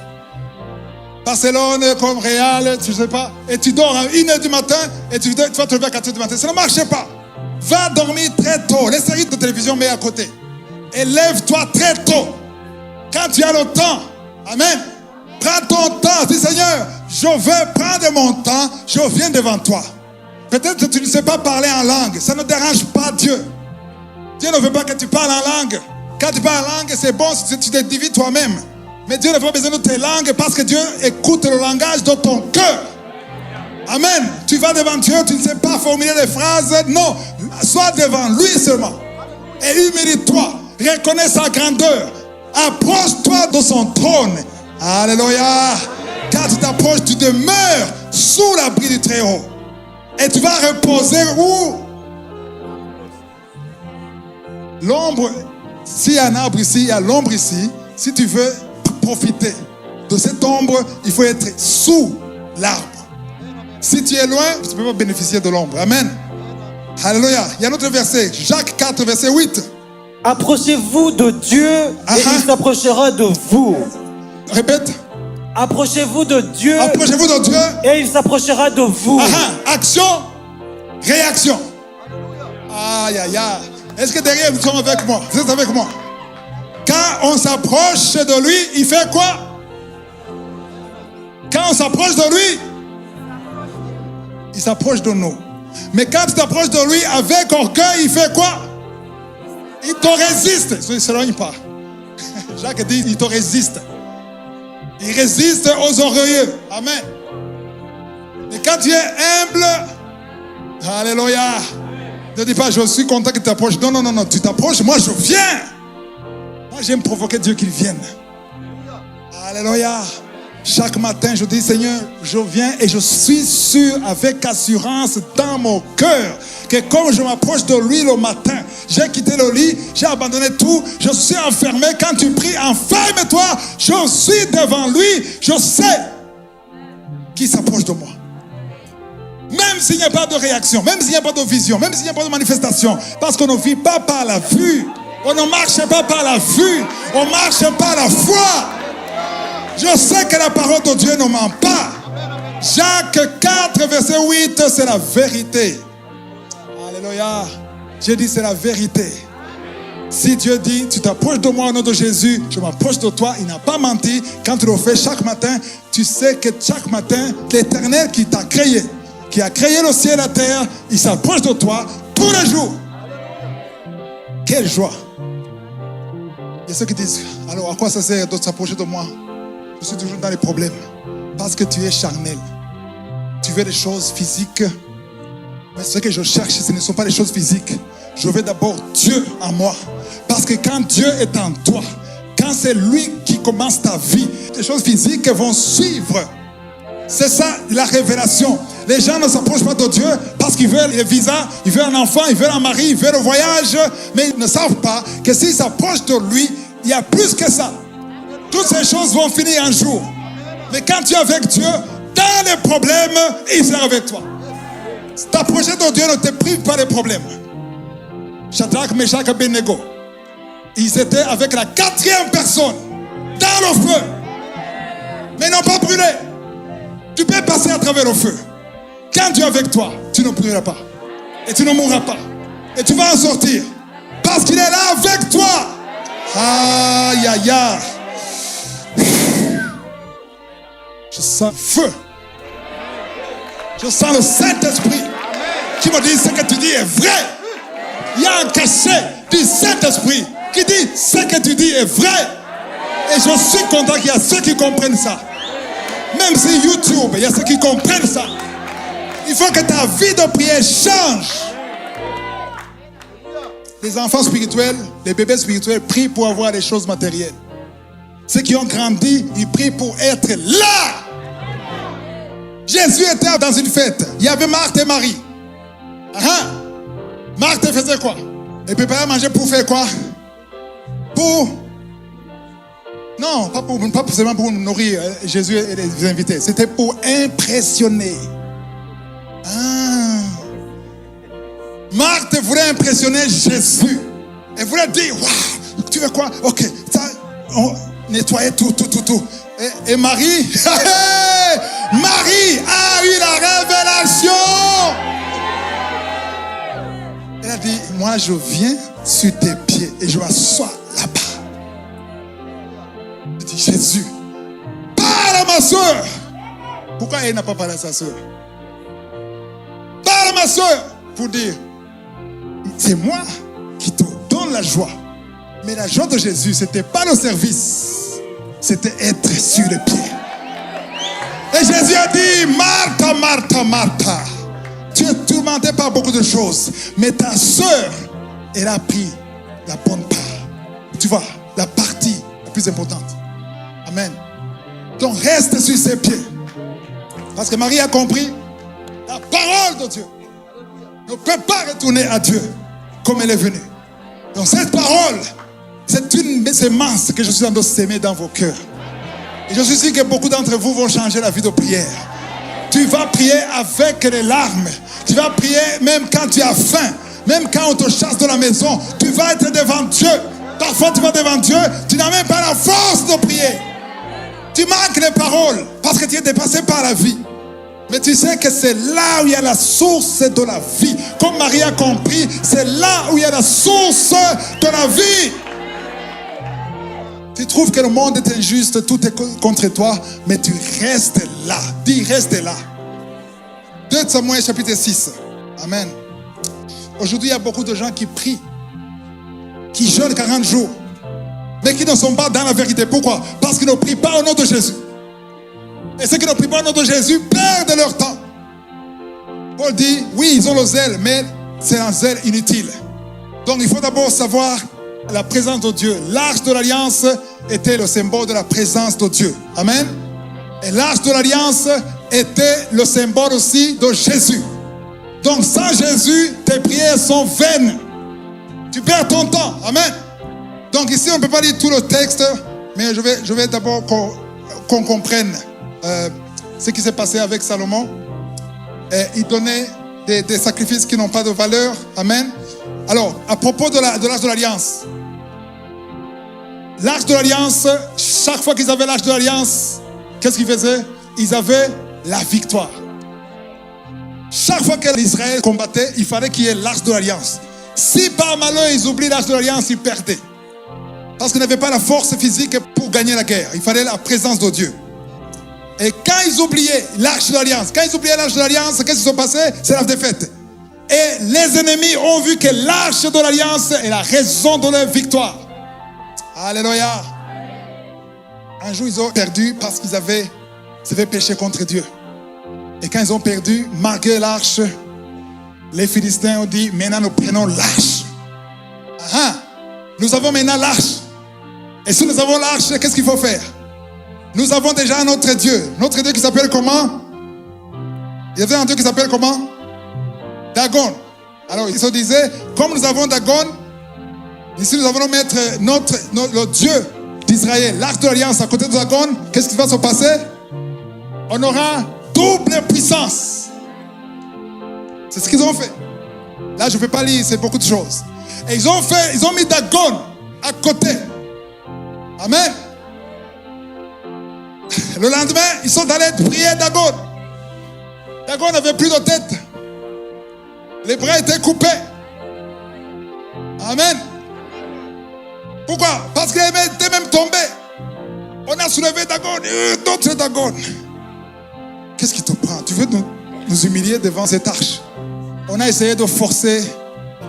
A: Barcelone comme Real, je ne sais pas. Et tu dors à 1 h du matin et tu vas te lever à 4 h du matin. Ça ne marche pas. Va dormir très tôt. Les séries de télévision, mets à côté. Et lève-toi très tôt. Quand tu as le temps. Amen. Prends ton temps. Dis, Seigneur, je veux prendre mon temps. Je viens devant toi. Peut-être que tu ne sais pas parler en langue. Ça ne dérange pas Dieu. Dieu ne veut pas que tu parles en langue. Quand tu parles en langue, c'est bon si tu te divises toi-même. Mais Dieu n'a pas besoin de tes langues parce que Dieu écoute le langage de ton cœur. Amen. Tu vas devant Dieu, tu ne sais pas formuler les phrases. Non, sois devant lui seulement. Et humilie-toi. Reconnais sa grandeur. Approche-toi de son trône. Alléluia. Quand tu t'approches, tu demeures sous l'abri du Très-Haut. Et tu vas reposer où? L'ombre. S'il y a un arbre ici, il y a l'ombre ici. Si tu veux profiter de cette ombre, il faut être sous l'arbre. Si tu es loin, tu ne peux pas bénéficier de l'ombre. Amen. Alléluia. Il y a un autre verset. Jacques 4, verset 8.
B: Approchez-vous de Dieu et il s'approchera de vous.
A: Répète.
B: Approchez-vous de Dieu.
A: Approchez-vous de Dieu.
B: Et il s'approchera de vous.
A: Action, réaction. Aïe, aïe, aïe. Est-ce que derrière vous êtes avec moi? Vous êtes avec moi? Quand on s'approche de lui, il fait quoi? Quand on s'approche de lui, il s'approche de nous. Mais quand tu t'approches de lui avec orgueil, il fait quoi? Il te résiste. Il ne s'éloigne pas. Jacques dit, il te résiste. Il résiste aux orgueilleux. Amen. Et quand tu es humble, alléluia. Ne dis pas, je suis content que tu t'approches. Non, non, non, non. Tu t'approches, moi je viens. Moi j'aime provoquer Dieu qu'il vienne. Alléluia. Chaque matin, je dis, Seigneur, je viens et je suis sûr avec assurance dans mon cœur que comme je m'approche de lui le matin, j'ai quitté le lit, j'ai abandonné tout, je suis enfermé. Quand tu pries, enferme-toi, je suis devant lui, je sais qu'il s'approche de moi. Même s'il n'y a pas de réaction, même s'il n'y a pas de vision, même s'il n'y a pas de manifestation, parce qu'on ne vit pas par la vue, on ne marche pas par la vue, on marche par la foi. Je sais que la parole de Dieu ne ment pas. Jacques 4, verset 8, c'est la vérité. Alléluia. J'ai dit c'est la vérité. Si Dieu dit, tu t'approches de moi au nom de Jésus, je m'approche de toi, il n'a pas menti. Quand tu le fais chaque matin, tu sais que chaque matin, l'Éternel qui t'a créé, qui a créé le ciel et la terre, il s'approche de toi tous les jours. Quelle joie. Il y a ceux qui disent, alors à quoi ça sert de s'approcher de moi? Je suis toujours dans les problèmes. Parce que tu es charnel. Tu veux des choses physiques. Mais ce que je cherche, ce ne sont pas les choses physiques. Je veux d'abord Dieu en moi. Parce que quand Dieu est en toi, quand c'est lui qui commence ta vie, les choses physiques vont suivre. C'est ça la révélation. Les gens ne s'approchent pas de Dieu parce qu'ils veulent le visa, ils veulent un enfant, ils veulent un mari, ils veulent le voyage. Mais ils ne savent pas que s'ils s'approchent de lui, il y a plus que ça. Toutes ces choses vont finir un jour. Mais quand tu es avec Dieu, dans les problèmes, il sera avec toi. T'approcher de Dieu ne te prive pas des problèmes. Shadrach, Meshach et Abednego, ils étaient avec la 4e personne dans le feu. Mais ils n'ont pas brûlé. Tu peux passer à travers le feu. Quand Dieu est avec toi, tu ne brûleras pas. Et tu ne mourras pas. Et tu vas en sortir. Parce qu'il est là avec toi. Aïe, aïe, aïe. Je sens feu. Je sens le Saint-Esprit qui me dit ce que tu dis est vrai. Il y a un cachet du Saint-Esprit qui dit ce que tu dis est vrai. Et je suis content qu'il y a ceux qui comprennent ça. Même si YouTube, il y a ceux qui comprennent ça. Il faut que ta vie de prière change. Les enfants spirituels, les bébés spirituels prient pour avoir des choses matérielles. Ceux qui ont grandi, ils prient pour être là. Jésus était dans une fête. Il y avait Marthe et Marie. Marthe faisait quoi? Elle préparait à manger pour faire quoi? Pour... Non, pas seulement pour nourrir Jésus et les invités. C'était pour impressionner. Marthe voulait impressionner Jésus. Elle voulait dire, waouh, tu veux quoi? Ok, ça, on nettoyait tout. Et Marie, Marie a eu la révélation. Elle a dit, moi je viens sur tes pieds et je m'assois là-bas. Elle dit, Jésus, parle à ma soeur. Pourquoi elle n'a pas parlé à sa soeur? Parle à la soeur pour dire, c'est moi qui te donne la joie. Mais la joie de Jésus, ce n'était pas le service, c'était être sur les pieds. Et Jésus a dit, Martha, Martha, Martha, tu es tourmenté par beaucoup de choses, mais ta soeur, elle a pris la bonne part. Tu vois, la partie la plus importante. Amen. Donc reste sur ses pieds. Parce que Marie a compris, la parole de Dieu ne peut pas retourner à Dieu comme elle est venue. Donc cette parole, c'est une sémence que je suis en train de s'aimer dans vos cœurs. Et je suis sûr que beaucoup d'entre vous vont changer la vie de prière. Tu vas prier avec les larmes. Tu vas prier même quand tu as faim. Même quand on te chasse de la maison. Tu vas être devant Dieu. Parfois tu vas devant Dieu. Tu n'as même pas la force de prier. Tu manques les paroles parce que tu es dépassé par la vie. Mais tu sais que c'est là où il y a la source de la vie. Comme Marie a compris, c'est là où il y a la source de la vie. Tu trouves que le monde est injuste, tout est contre toi, mais tu restes là. Dis, reste là. 2 Samuel chapitre 6. Amen. Aujourd'hui, il y a beaucoup de gens qui prient, qui jeûnent 40 jours, mais qui ne sont pas dans la vérité. Pourquoi? Parce qu'ils ne prient pas au nom de Jésus. Et ceux qui ne prient pas au nom de Jésus perdent leur temps. Paul dit, oui, ils ont le zèle, mais c'est un zèle inutile. Donc il faut d'abord savoir la présence de Dieu. L'arche de l'alliance était le symbole de la présence de Dieu. Amen. Et l'arche de l'alliance était le symbole aussi de Jésus. Donc sans Jésus, tes prières sont vaines. Tu perds ton temps. Amen. Donc ici, on ne peut pas lire tout le texte, mais je vais d'abord qu'on comprenne ce qui s'est passé avec Salomon. Et il donnait des sacrifices qui n'ont pas de valeur. Amen. Alors, à propos de l'arche de l'alliance. L'arche de l'alliance, chaque fois qu'ils avaient l'arche de l'alliance, qu'est-ce qu'ils faisaient? Ils avaient la victoire. Chaque fois que l'Israël combattait, il fallait qu'il y ait l'arche de l'alliance. Si par malheur ils oublient l'arche de l'alliance, ils perdaient. Parce qu'ils n'avaient pas la force physique pour gagner la guerre. Il fallait la présence de Dieu. Et quand ils oubliaient l'arche de l'alliance, qu'est-ce qui se passait? C'est la défaite. Et les ennemis ont vu que l'arche de l'alliance est la raison de leur victoire. Alléluia. Un jour, ils ont perdu parce qu'ils avaient péché contre Dieu. Et quand ils ont perdu, malgré l'arche, les Philistins ont dit, maintenant nous prenons l'arche. Nous avons maintenant l'arche. Et si nous avons l'arche, qu'est-ce qu'il faut faire? Nous avons déjà notre Dieu. Notre Dieu qui s'appelle comment? Il y avait un Dieu qui s'appelle comment? Dagon. Alors ils se disaient, comme nous avons Dagon, ici nous allons mettre le Dieu d'Israël, l'arche de l'alliance à côté de Dagon. Qu'est-ce qui va se passer? On aura double puissance. C'est ce qu'ils ont fait. Là je ne peux pas lire, c'est beaucoup de choses. Et ils ont mis Dagon à côté. Amen. Le lendemain, ils sont allés prier Dagon. Dagon n'avait plus de tête. Les bras étaient coupés. Amen. Pourquoi? Parce qu'il était même tombé. On a soulevé Dagon, d'autres Dagon. Qu'est-ce qui te prend? Tu veux nous humilier devant cette arche? On a essayé de forcer,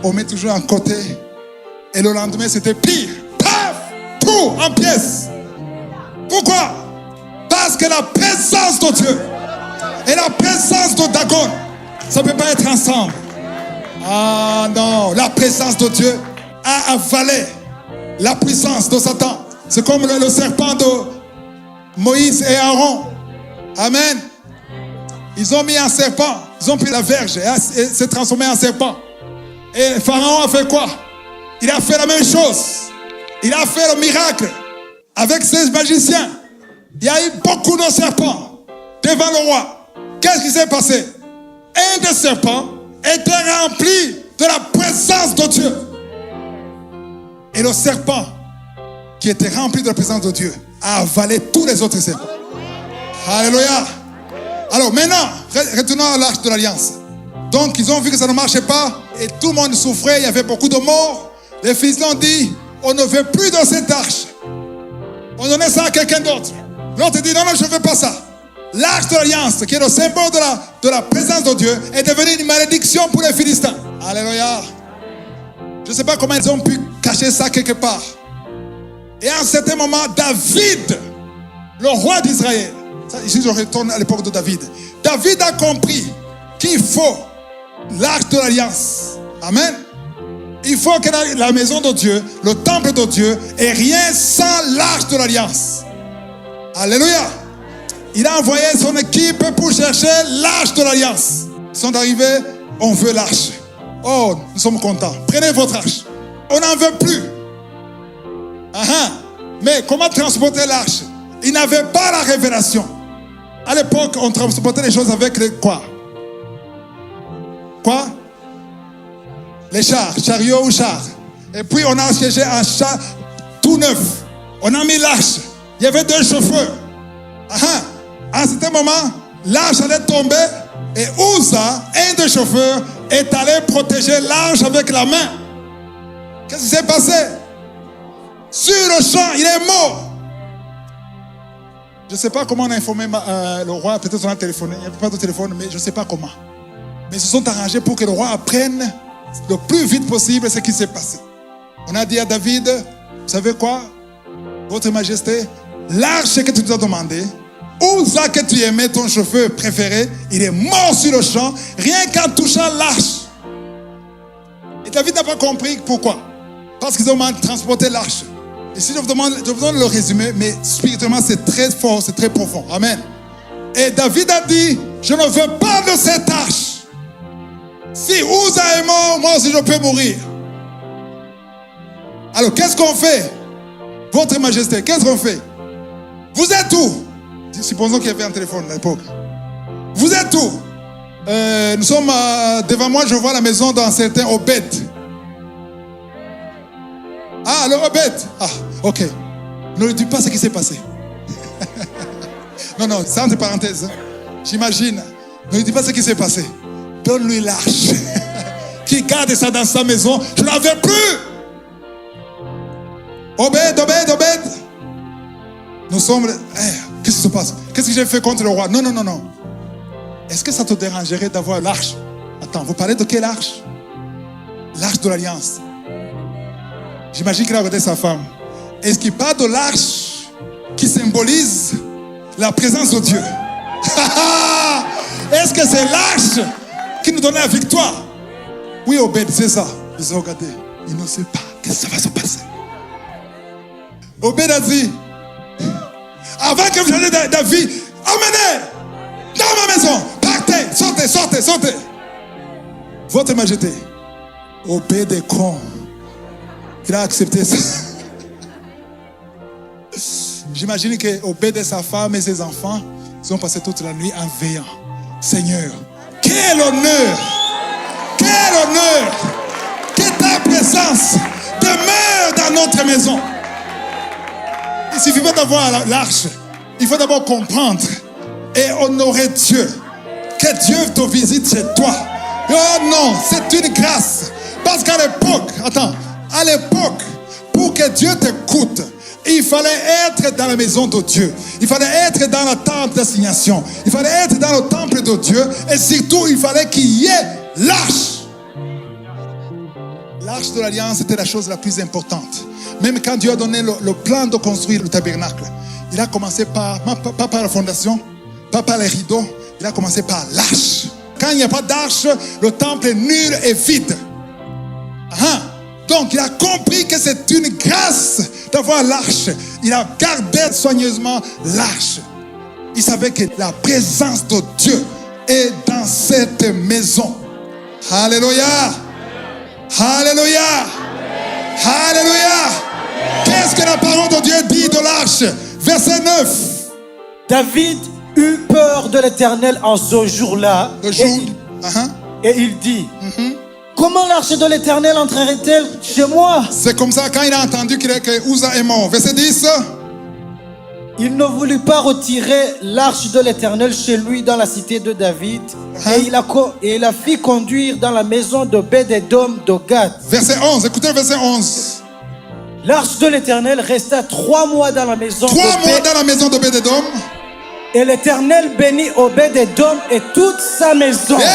A: on met toujours en côté. Et le lendemain, c'était pire. Paf! Tout en pièces. Pourquoi? Parce que la présence de Dieu et la présence de Dagon, ça ne peut pas être ensemble. Ah non, la présence de Dieu a avalé la puissance de Satan. C'est comme le serpent de Moïse et Aaron. Amen. Ils ont mis un serpent, ils ont pris la verge et s'est transformé en serpent. Et Pharaon a fait quoi? Il a fait la même chose. Il a fait le miracle avec ses magiciens. Il y a eu beaucoup de serpents devant le roi. Qu'est-ce qui s'est passé? Un des serpents était rempli de la présence de Dieu. Et le serpent qui était rempli de la présence de Dieu a avalé tous les autres serpents. Alléluia. Alors maintenant, retournons à l'arche de l'alliance. Donc ils ont vu que ça ne marchait pas et tout le monde souffrait, il y avait beaucoup de morts. Les Philistins ont dit, on ne veut plus de cette arche. On donnait ça à quelqu'un d'autre. L'autre dit, non, je ne veux pas ça. l'arche de l'alliance, qui est le symbole de la présence de Dieu, est devenue une malédiction pour les Philistins. Alléluia. Je ne sais pas comment ils ont pu cacher ça quelque part. Et à un certain moment, David, le roi d'Israël, ici je retourne à l'époque de David. David a compris qu'il faut l'arche de l'alliance. Amen. Il faut que la maison de Dieu, le temple de Dieu, ait rien sans l'arche de l'alliance. Alléluia. Il a envoyé son équipe pour chercher l'arche de l'alliance. Ils sont arrivés, on veut l'arche. Oh, nous sommes contents. Prenez votre arche. On n'en veut plus. Mais comment transporter l'arche? Ils n'avaient pas la révélation. À l'époque, on transportait les choses avec les quoi? Quoi? Les chars, chariots ou chars. Et puis on a cherché un char tout neuf. On a mis l'arche. Il y avait 2 chauffeurs. À un certain moment, l'arche allait tomber et Uza, un des chauffeurs, est allé protéger l'arche avec la main. Qu'est-ce qui s'est passé? Sur le champ, il est mort. Je ne sais pas comment on a informé le roi. Peut-être on a téléphoné. Il n'y avait pas de téléphone, mais je ne sais pas comment. Mais ils se sont arrangés pour que le roi apprenne le plus vite possible ce qui s'est passé. On a dit à David, vous savez quoi? Votre Majesté, l'arche que tu nous as demandé, Uza que tu aimais, ton chauffeur préféré, il est mort sur le champ, rien qu'en touchant l'arche. Et David n'a pas compris pourquoi. Parce qu'ils ont mal transporté l'arche. Et si je vous demande le résumé, mais spirituellement c'est très fort, c'est très profond. Amen. Et David a dit, je ne veux pas de cette arche. Si Uza est mort, moi aussi je peux mourir. Alors qu'est-ce qu'on fait? Votre Majesté, qu'est-ce qu'on fait? Vous êtes où? Supposons qu'il y avait un téléphone à l'époque. Vous êtes où? Nous sommes devant moi, je vois la maison d'un certain Obed. Ah, le Obed. Ah, ok. Ne lui dis pas ce qui s'est passé. Non, c'est entre parenthèses. J'imagine. Ne lui dis pas ce qui s'est passé. Donne-lui l'arche. Qui garde ça dans sa maison. Je ne la veux plus. Obed. Nous sommes... qu'est-ce qui se passe? Qu'est-ce que j'ai fait contre le roi? Non. Est-ce que ça te dérangerait d'avoir l'arche? Attends, vous parlez de quelle arche? L'arche de l'alliance. J'imagine qu'il a regardé sa femme. Est-ce qu'il parle de l'arche qui symbolise la présence de Dieu? Est-ce que c'est l'arche qui nous donne la victoire? Oui, Obed, c'est ça. Ils ont regardé. Ils ne savent pas. Qu'est-ce que ça va se passer? Obed a dit, avant que vous alliez David, emmenez dans ma maison, partez, sortez. Votre Majesté, Obed est con. Il a accepté ça. J'imagine que Obed et sa femme et ses enfants, ils ont passé toute la nuit en veillant. Seigneur, quel honneur que ta présence demeure dans notre maison. Il ne suffit pas d'avoir l'arche. Il faut d'abord comprendre et honorer Dieu. Que Dieu te visite chez toi. Oh non, c'est une grâce. Parce qu'à l'époque, pour que Dieu t'écoute, il fallait être dans la maison de Dieu. Il fallait être dans la tente d'assignation. Il fallait être dans le temple de Dieu. Et surtout, il fallait qu'il y ait l'arche. L'arche de l'alliance était la chose la plus importante. Même quand Dieu a donné le plan de construire le tabernacle, il a commencé pas par la fondation, pas par les rideaux, il a commencé par l'arche. Quand il n'y a pas d'arche, le temple est nul et vide. Donc il a compris que c'est une grâce d'avoir l'arche. Il a gardé soigneusement l'arche. Il savait que la présence de Dieu est dans cette maison. Alléluia. Alléluia. Alléluia. Qu'est-ce que la parole de Dieu dit de l'arche? Verset 9.
B: David eut peur de l'Éternel en ce jour-là. Et il dit, comment l'arche de l'Éternel entrerait-elle chez moi?
A: C'est comme ça quand il a entendu que Uza est mort. Verset 10.
B: Il ne voulut pas retirer l'arche de l'Éternel chez lui dans la cité de David. Et il la fit conduire dans la maison d'Obed-Édom de Gath.
A: Verset 11, écoutez verset 11.
B: L'arche de l'Éternel resta 3 mois dans la maison
A: 3 mois dans la maison d'Obed-Édom.
B: Et l'Éternel bénit Obed-Edom et toute sa maison.
A: Yeah!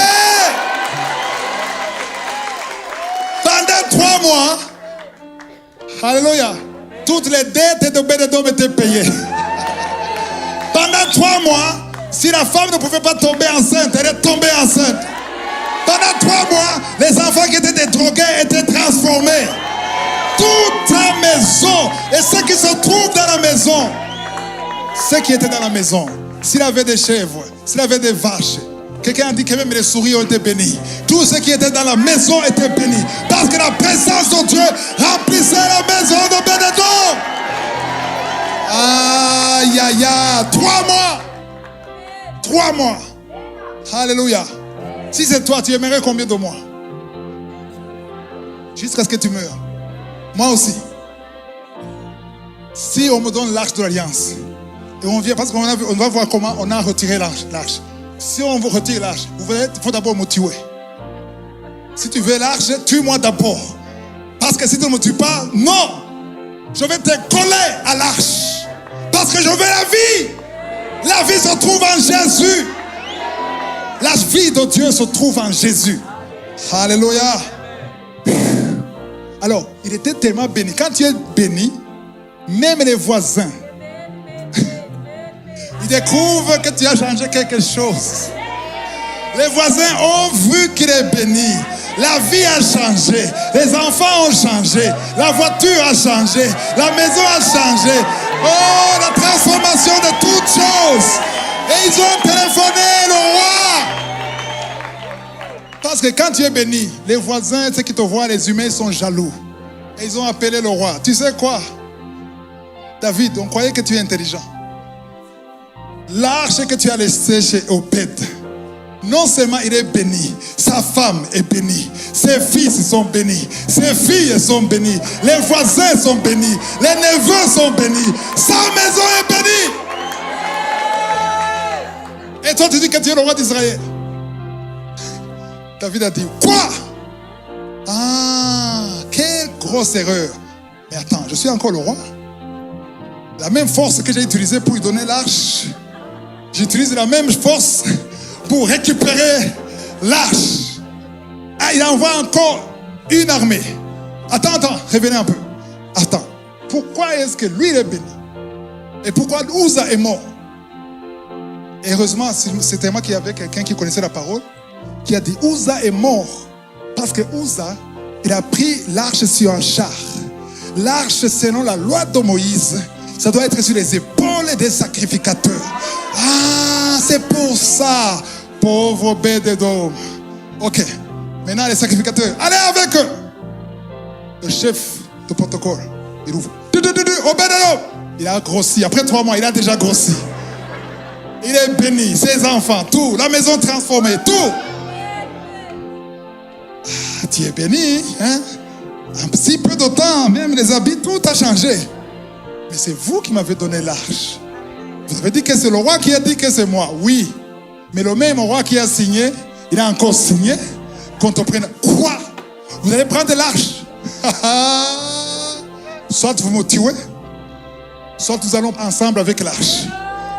A: Pendant 3 mois, alléluia, toutes les dettes d'Obed-Edom étaient payées. Pendant 3 mois, si la femme ne pouvait pas tomber enceinte, elle est tombée enceinte. Pendant 3 mois, les enfants qui étaient drogués étaient transformés. Toute la maison et ceux qui se trouvent dans la maison, ceux qui étaient dans la maison, s'il avait des chèvres, s'il avait des vaches, quelqu'un a dit que même les souris ont été bénis. Tous ceux qui étaient dans la maison étaient bénis. Parce que la présence de Dieu remplissait la maison d'Obed-Edom. Aïe, aïe, aïe. 3 mois. 3 mois. Alléluia. Si c'est toi, tu aimerais combien de mois? Jusqu'à ce que tu meurs. Moi aussi. Si on me donne l'arche de l'alliance, et on vient, parce qu'on va voir comment on a retiré l'arche. Si on vous retire l'arche, il faut d'abord me tuer. Si tu veux l'arche, tue-moi d'abord. Parce que si tu ne me tues pas, non. Je vais te coller à l'arche. Parce que je veux la vie. La vie se trouve en Jésus. La vie de Dieu se trouve en Jésus. Alléluia. Alors, il était tellement béni. Quand tu es béni, même les voisins, ils découvrent que tu as changé quelque chose. Les voisins ont vu qu'il est béni. La vie a changé. Les enfants ont changé. La voiture a changé. La maison a changé. Oh, la transformation de toutes choses. Et ils ont téléphoné le roi. Parce que quand tu es béni, les voisins, ceux qui te voient, les humains sont jaloux. Et ils ont appelé le roi. Tu sais quoi? David, on croyait que tu es intelligent. L'arche que tu as laissée chez Obed, non seulement il est béni, sa femme est bénie, ses fils sont bénis, ses filles sont bénies, les voisins sont bénis, les neveux sont bénis, sa maison est bénie. Et toi tu dis que tu es le roi d'Israël. David a dit, quoi? Ah, quelle grosse erreur. Mais attends, je suis encore le roi. La même force que j'ai utilisée pour lui donner l'arche, j'utilise la même force pour récupérer l'arche. Ah, il envoie encore une armée. Attends, revenez un peu. Attends, pourquoi est-ce que lui il est béni? Et pourquoi Uza est mort? Et heureusement, c'était moi qui avait quelqu'un qui connaissait la parole, qui a dit Uza est mort parce que Uza, il a pris l'arche sur un char. L'arche, selon la loi de Moïse, ça doit être sur les épaules des sacrificateurs. Ah, c'est pour ça. Pauvre Obed-Edom. Ok. Maintenant, les sacrificateurs, allez avec eux. Le chef de protocole, il ouvre. Obed-Edom. Il a grossi. Après 3 mois, il a déjà grossi. Il est béni. Ses enfants, tout. La maison transformée, tout. Ah, tu es béni. Hein? Un si peu de temps, même les habits, tout a changé. Mais c'est vous qui m'avez donné l'arche. Vous avez dit que c'est le roi qui a dit que c'est moi. Oui. Mais le même roi qui a signé, il a encore signé qu'on te prenne. Quoi? Vous allez prendre l'arche. Soit vous me tuez, soit nous allons ensemble avec l'arche.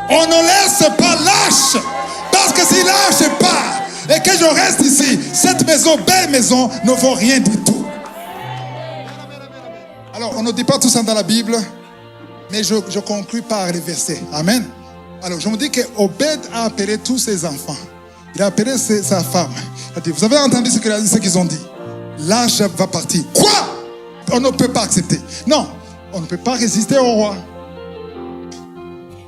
A: On ne laisse pas l'arche. Parce que si l'arche part et que je reste ici, cette maison, belle maison, ne vaut rien du tout. Alors, on ne dit pas tout ça dans la Bible, mais je conclue par les versets. Amen. Alors, je me dis que Obed a appelé tous ses enfants. Il a appelé sa femme. Il a dit, vous avez entendu ce qu'ils ont dit? L'arche va partir. Quoi? On ne peut pas accepter. Non, on ne peut pas résister au roi.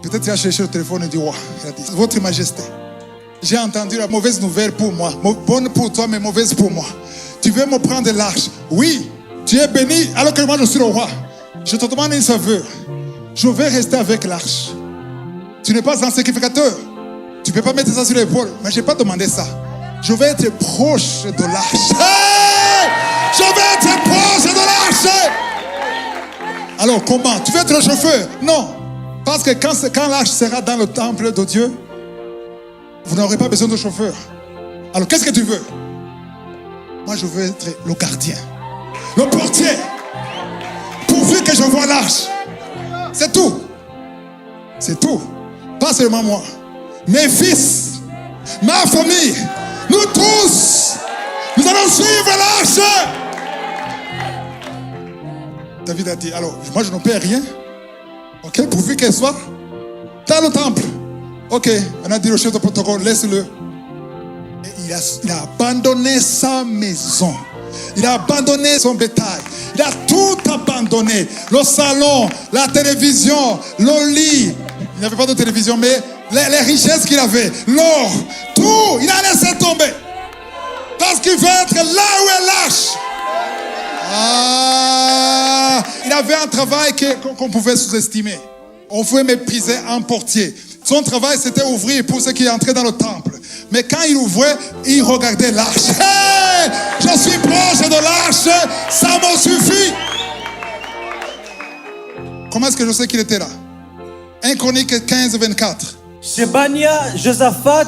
A: Peut-être qu'il a cherché le téléphone du roi. Il a dit, votre majesté, j'ai entendu la mauvaise nouvelle pour moi. Bonne pour toi, mais mauvaise pour moi. Tu veux me prendre l'arche? Oui, tu es béni alors que moi je suis le roi. Je te demande une faveur. Je vais rester avec l'arche. Tu n'es pas un sacrificateur. Tu ne peux pas mettre ça sur l'épaule. Mais je n'ai pas demandé ça. Je vais être proche de l'arche. Hey! Je vais être proche de l'arche. Alors comment? Tu veux être le chauffeur? Non. Parce que quand l'arche sera dans le temple de Dieu, vous n'aurez pas besoin de chauffeur. Alors qu'est-ce que tu veux? Moi je veux être le gardien, le portier. Pourvu que je vois l'arche. C'est tout. C'est tout. Pas seulement moi. mes fils, ma famille, nous tous, nous allons suivre l'arche. David a dit, alors, moi je ne perds rien. Ok, pourvu qu'elle soit dans le temple. Ok, on a dit au chef de protocole, laisse-le. Et il a abandonné sa maison. Il a abandonné son bétail. Il a tout abandonné. Le salon, la télévision, le lit. Il n'y avait pas de télévision, mais les richesses qu'il avait, l'or, tout, il a laissé tomber. Parce qu'il veut être là où est l'arche. Il avait un travail qu'on pouvait sous-estimer. On pouvait mépriser un portier. Son travail, c'était ouvrir pour ceux qui entraient dans le temple. Mais quand il ouvrait, il regardait l'arche. Hey, je suis proche de l'arche, ça me suffit. Comment est-ce que je sais qu'il était là? 1 Chronique 15, 24.
B: Shebania, Josaphat,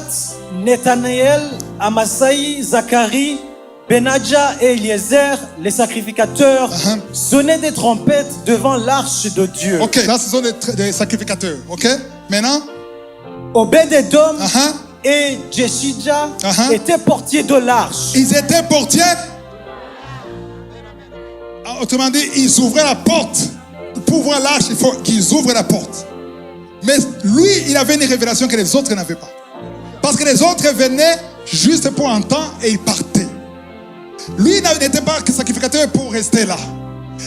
B: Nathanaël, Amasai, Zacharie, Benadja et Eliezer, les sacrificateurs, sonnaient des trompettes devant l'arche de Dieu.
A: Ok, là ce sont des sacrificateurs. Ok, maintenant
B: Obed-Edom et Jeshidja étaient portiers de l'arche.
A: Ils étaient portiers. Autrement dit, ils ouvraient la porte. Pour voir l'arche, il faut qu'ils ouvrent la porte. Mais lui, il avait une révélation que les autres n'avaient pas. Parce que les autres venaient juste pour un temps et ils partaient. Lui n'était pas sacrificateur pour rester là.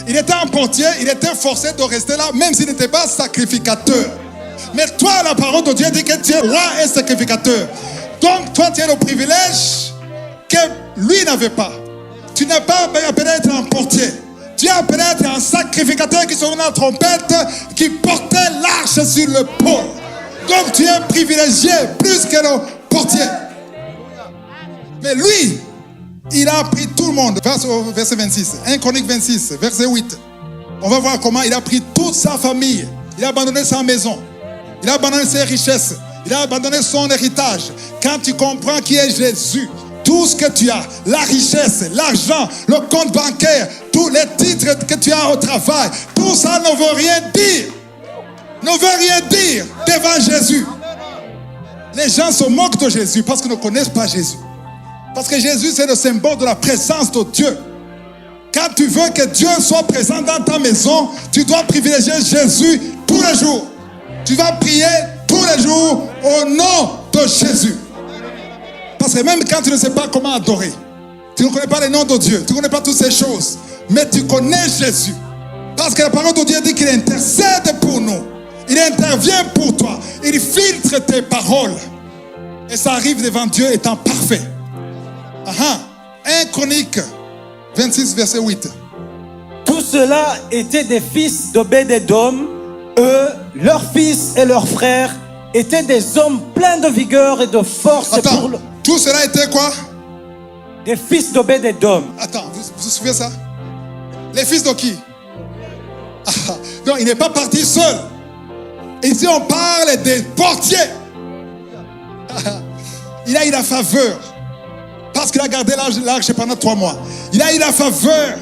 A: Il était un portier, il était forcé de rester là, même s'il n'était pas sacrificateur. Mais toi, la parole de Dieu dit que tu es roi et sacrificateur. Donc, toi, tu as le privilège que lui n'avait pas. Tu n'es pas appelé à être un portier. Tu es appelé à être un sacrificateur qui sonnait la trompette, qui portait l'arche sur le pôle. Donc, tu es privilégié plus que le portier. Mais lui, il a pris tout le monde. Verset 26. 1 Chronique 26, verset 8. On va voir comment il a pris toute sa famille. Il a abandonné sa maison. Il a abandonné ses richesses. Il a abandonné son héritage. Quand tu comprends qui est Jésus, tout ce que tu as, la richesse, l'argent, le compte bancaire, tous les titres que tu as au travail, tout ça ne veut rien dire. Ne veut rien dire devant Jésus. Les gens se moquent de Jésus parce qu'ils ne connaissent pas Jésus. Parce que Jésus, c'est le symbole de la présence de Dieu. Quand tu veux que Dieu soit présent dans ta maison, tu dois privilégier Jésus tous les jours. Tu vas prier tous les jours au nom de Jésus. Parce que même quand tu ne sais pas comment adorer, tu ne connais pas le nom de Dieu, tu ne connais pas toutes ces choses, mais tu connais Jésus. Parce que la parole de Dieu dit qu'il intercède pour nous. Il intervient pour toi. Il filtre tes paroles. Et ça arrive devant Dieu étant parfait. 1 Chronique 26, verset 8.
B: Tout cela étaient des fils d'Obed-Edom. Eux, leurs fils et leurs frères étaient des hommes pleins de vigueur et de force.
A: Attends, tout cela était quoi?
B: Des fils d'Obed-Edom.
A: Attends, vous souvenez ça? Les fils de qui? Non, il n'est pas parti seul. Ici, on parle des portiers. Il a eu la faveur. Parce qu'il a gardé l'arche pendant 3 mois. Il a eu la faveur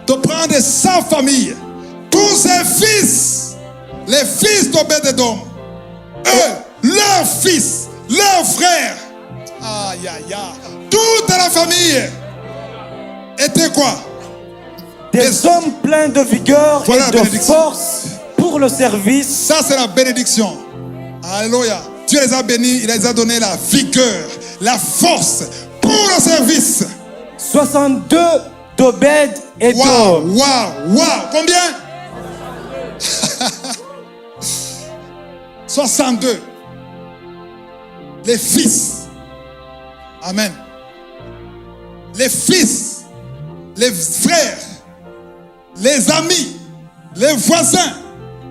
A: de prendre sa famille, tous ses fils, les fils d'Obed-Edom, eux, leurs fils, leurs frères, aïe aïe aïe, toute la famille était quoi?
B: Des hommes pleins de vigueur et de force pour le service.
A: Ça, c'est la bénédiction. Alléluia. Dieu les a bénis, il les a donné la vigueur, la force pour le service.
B: 62 d'Obed-Edom.
A: Waouh. Combien? 62. Les fils. Amen. Les fils, les frères, les amis, les voisins,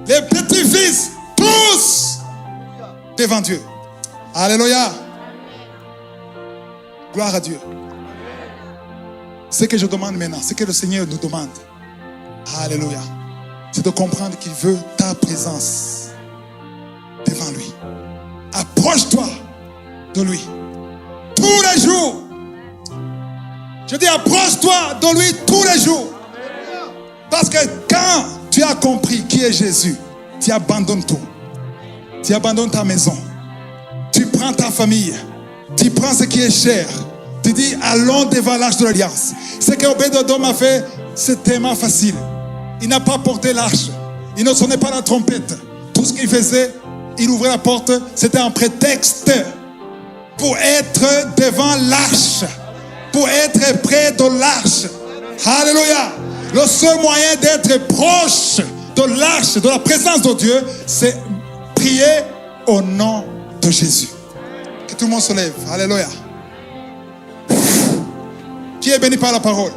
A: les petits-fils, tous devant Dieu. Alléluia. Gloire à Dieu. Ce que je demande maintenant, ce que le Seigneur nous demande, alléluia, c'est de comprendre qu'il veut ta présence devant lui. Approche-toi de lui tous les jours. Je dis approche-toi de lui tous les jours. Parce que quand tu as compris qui est Jésus, tu abandonnes tout. Tu abandonnes ta maison. Tu prends ta famille, tu prends ce qui est cher. Tu dis, allons devant l'arche de l'alliance. Ce qu'Obed-Edom a fait, c'est tellement facile. Il n'a pas porté l'arche. Il ne sonnait pas la trompette. Tout ce qu'il faisait, il ouvrait la porte. C'était un prétexte pour être devant l'arche. Pour être près de l'arche. Alléluia. Le seul moyen d'être proche de l'arche, de la présence de Dieu, c'est prier au nom de Jésus. Que tout le monde se lève. Alléluia. Qui est béni par la parole?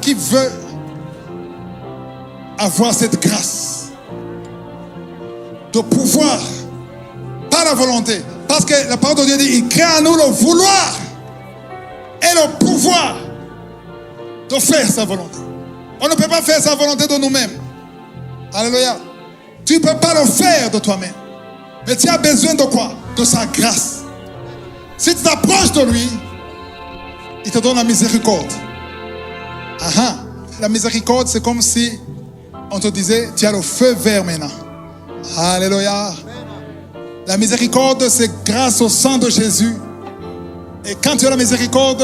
A: Qui veut avoir cette grâce de pouvoir, pas la volonté, parce que la parole de Dieu dit, il crée en nous le vouloir et le pouvoir de faire sa volonté. On ne peut pas faire sa volonté de nous-mêmes. Alléluia. Tu ne peux pas le faire de toi-même. Mais tu as besoin de quoi? De sa grâce. Si tu t'approches de lui, il te donne la miséricorde. La miséricorde, c'est comme si on te disait, tu as le feu vert maintenant. Alléluia. La miséricorde, c'est grâce au sang de Jésus. Et quand tu as la miséricorde,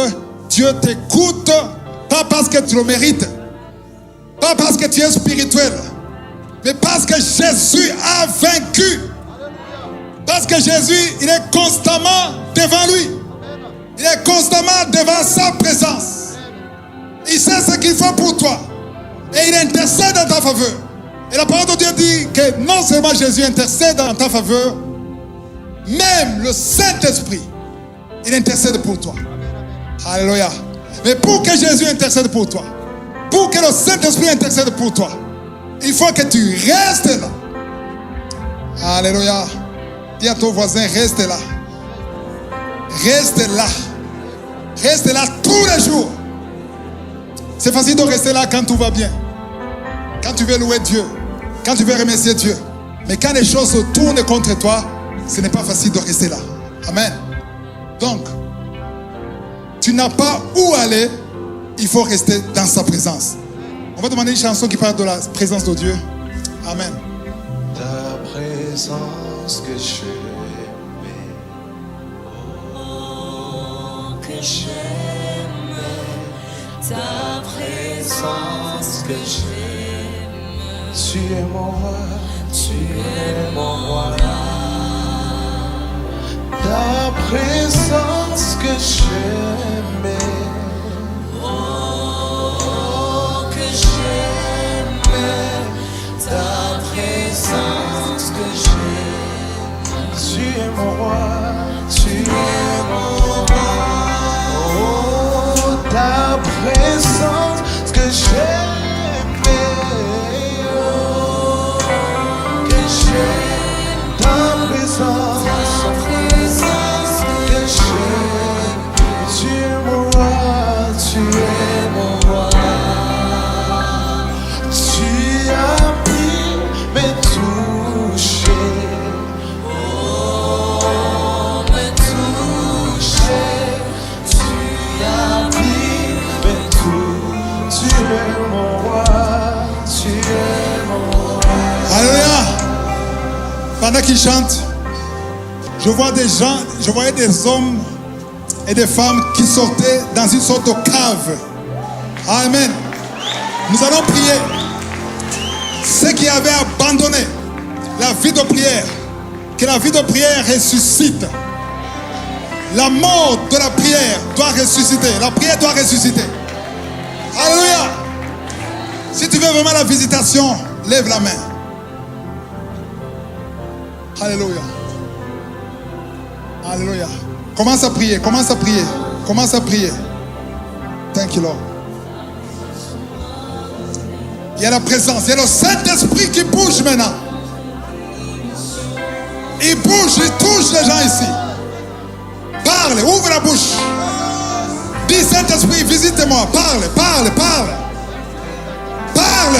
A: Dieu t'écoute, pas parce que tu le mérites, pas parce que tu es spirituel, mais parce que Jésus a vaincu. Parce que Jésus, il est constamment devant lui. Il est constamment devant sa présence. Il sait ce qu'il faut pour toi. Et il intercède en ta faveur. Et la parole de Dieu dit que non seulement Jésus intercède en ta faveur, même le Saint-Esprit, il intercède pour toi. Alléluia. Mais pour que Jésus intercède pour toi, pour que le Saint-Esprit intercède pour toi, il faut que tu restes là. Alléluia. Dis à ton voisin, reste là. Reste là. Reste là tous les jours. C'est facile de rester là quand tout va bien. Quand tu veux louer Dieu. Quand tu veux remercier Dieu. Mais quand les choses se tournent contre toi, ce n'est pas facile de rester là. Amen. Donc, tu n'as pas où aller. Il faut rester dans sa présence. On va demander une chanson qui parle de la présence de Dieu. Amen.
C: Ta présence que j'aimais,
D: Oh, que j'aime ta présence que j'aime.
C: tu es mon roi,
D: Tu es mon roi.
C: ta présence que j'aimais,
D: Oh, que j'aime ta présence que j'aime.
C: tu es mon roi, tu es
D: Mon roi.
C: oh, ta présence que j'aimais, oh,
D: Que j'aime
C: ta présence
D: ta présence
C: que j'aime, tu es mon roi, tu es
D: mon roi.
C: tu as pris mes touchés.
D: Oh, me toucher. Tu as pris
C: Mais tout, tu es mon roi, tu es mon roi.
A: Alléluia. Pendant qu'ils chantent, je vois des gens, je voyais des hommes et des femmes qui sortaient dans une sorte de cave. Amen. Nous allons prier. Ceux qui avaient abandonné la vie de prière, que la vie de prière ressuscite. La mort de la prière doit ressusciter. La prière doit ressusciter. Alléluia. Si tu veux vraiment la visitation, lève la main. Alléluia. Alléluia. Commence à prier, commence à prier, commence à prier. Thank you, Lord. Il y a la présence, il y a le Saint-Esprit qui bouge maintenant. Il bouge, il touche les gens ici. Parle, ouvre la bouche. Dis Saint-Esprit, visite-moi. Parle, parle, parle. Parle.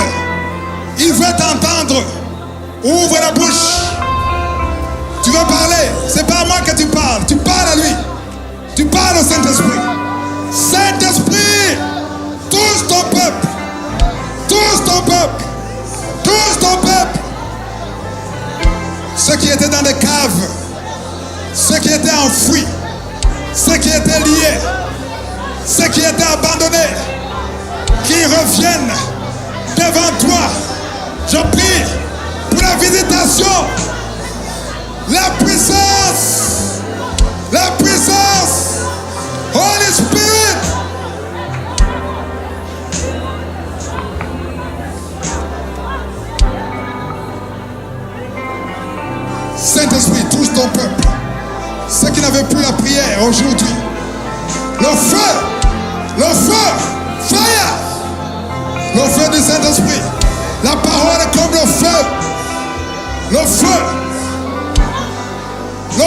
A: Il veut t'entendre. Ouvre la bouche. Tu veux parler. C'est pas à moi que tu parles. Tu parles à lui. Tu parles au Saint-Esprit. Saint-Esprit, touche ton peuple. Touche ton peuple. étaient abandonnés, qui reviennent devant toi. Je prie pour la visitation, la puissance, Holy Spirit. Saint-Esprit, touche ton peuple. Ceux qui n'avaient plus la prière aujourd'hui. Le feu, fire. Le feu du Saint-Esprit. La parole est comme le feu. Le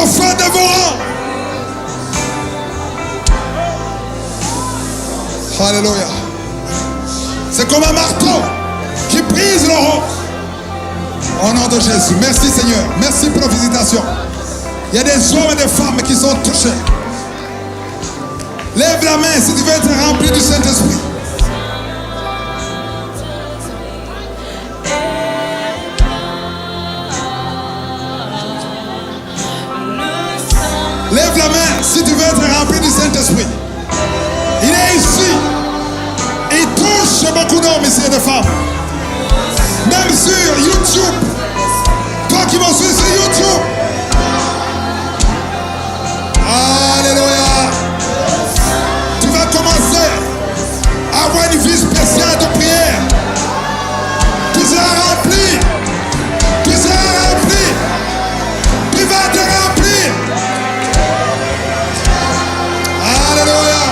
A: feu dévorant. Alléluia. C'est comme un marteau qui brise le roc. Au nom de Jésus. Merci Seigneur. Merci pour la visitation. Il y a des hommes et des femmes qui sont touchés. Lève la main si tu veux être rempli du Saint-Esprit. Lève la main si tu veux être rempli du Saint-Esprit. Il est ici. Il touche beaucoup d'hommes ici et de femmes. Même sur YouTube. Toi qui m'en suis sur YouTube. Alléluia. Tu vas commencer à avoir une vie spéciale de prière. Tu seras rempli. Tu seras rempli. Tu vas te remplir. Alléluia.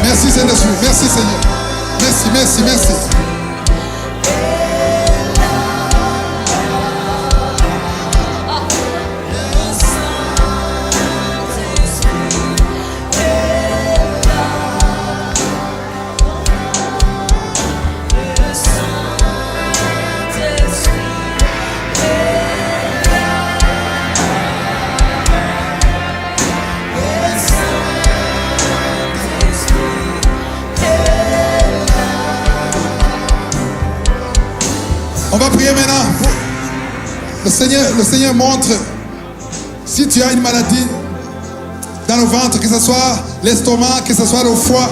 A: Merci Saint-Esprit, merci Seigneur. Merci. On va prier maintenant. Le Seigneur montre si tu as une maladie dans le ventre, que ce soit l'estomac, que ce soit le foie,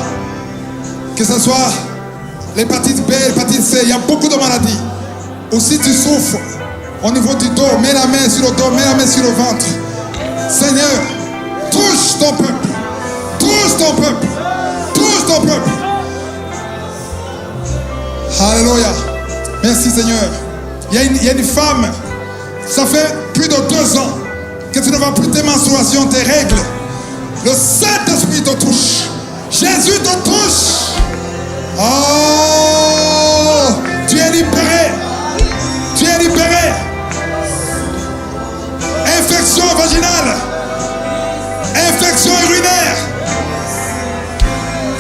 A: que ce soit l'hépatite B, l'hépatite C, il y a beaucoup de maladies. Ou si tu souffres au niveau du dos, mets la main sur le dos, mets la main sur le ventre. Seigneur, touche ton peuple. Touche ton peuple. Touche ton peuple. Alléluia. Merci Seigneur. Il y a une femme, ça fait plus de 2 ans que tu ne vois plus tes menstruations, tes règles. Le Saint-Esprit te touche. Jésus te touche. Oh, tu es libéré. Tu es libéré. Infection vaginale. Infection urinaire.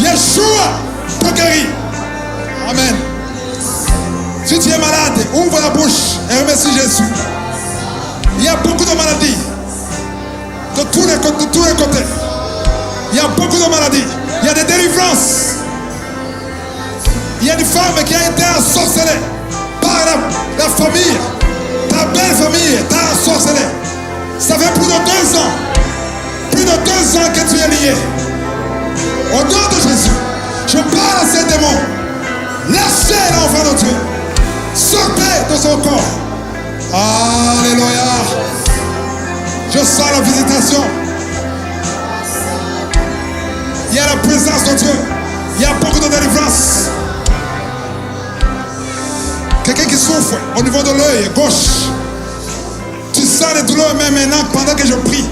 A: Yeshua te guérit. Amen. Si tu es malade, ouvre la bouche et remercie Jésus. Il y a beaucoup de maladies. De tous les côtés. Il y a beaucoup de maladies. Il y a des délivrances. Il y a une femme qui a été ensorcelée par la famille. Ta belle famille t'a ensorcelée. Ça fait plus de 2 ans. Plus de 2 ans que tu es lié. Au nom de Jésus, je parle à ces démons. Lâchez l'enfant de Dieu. Sortez de son corps. Alléluia. Je sens la visitation. Il y a la présence de Dieu. Il y a beaucoup de délivrance. Quelqu'un qui souffre au niveau de l'œil gauche. Tu sens les douleurs même maintenant pendant que je prie.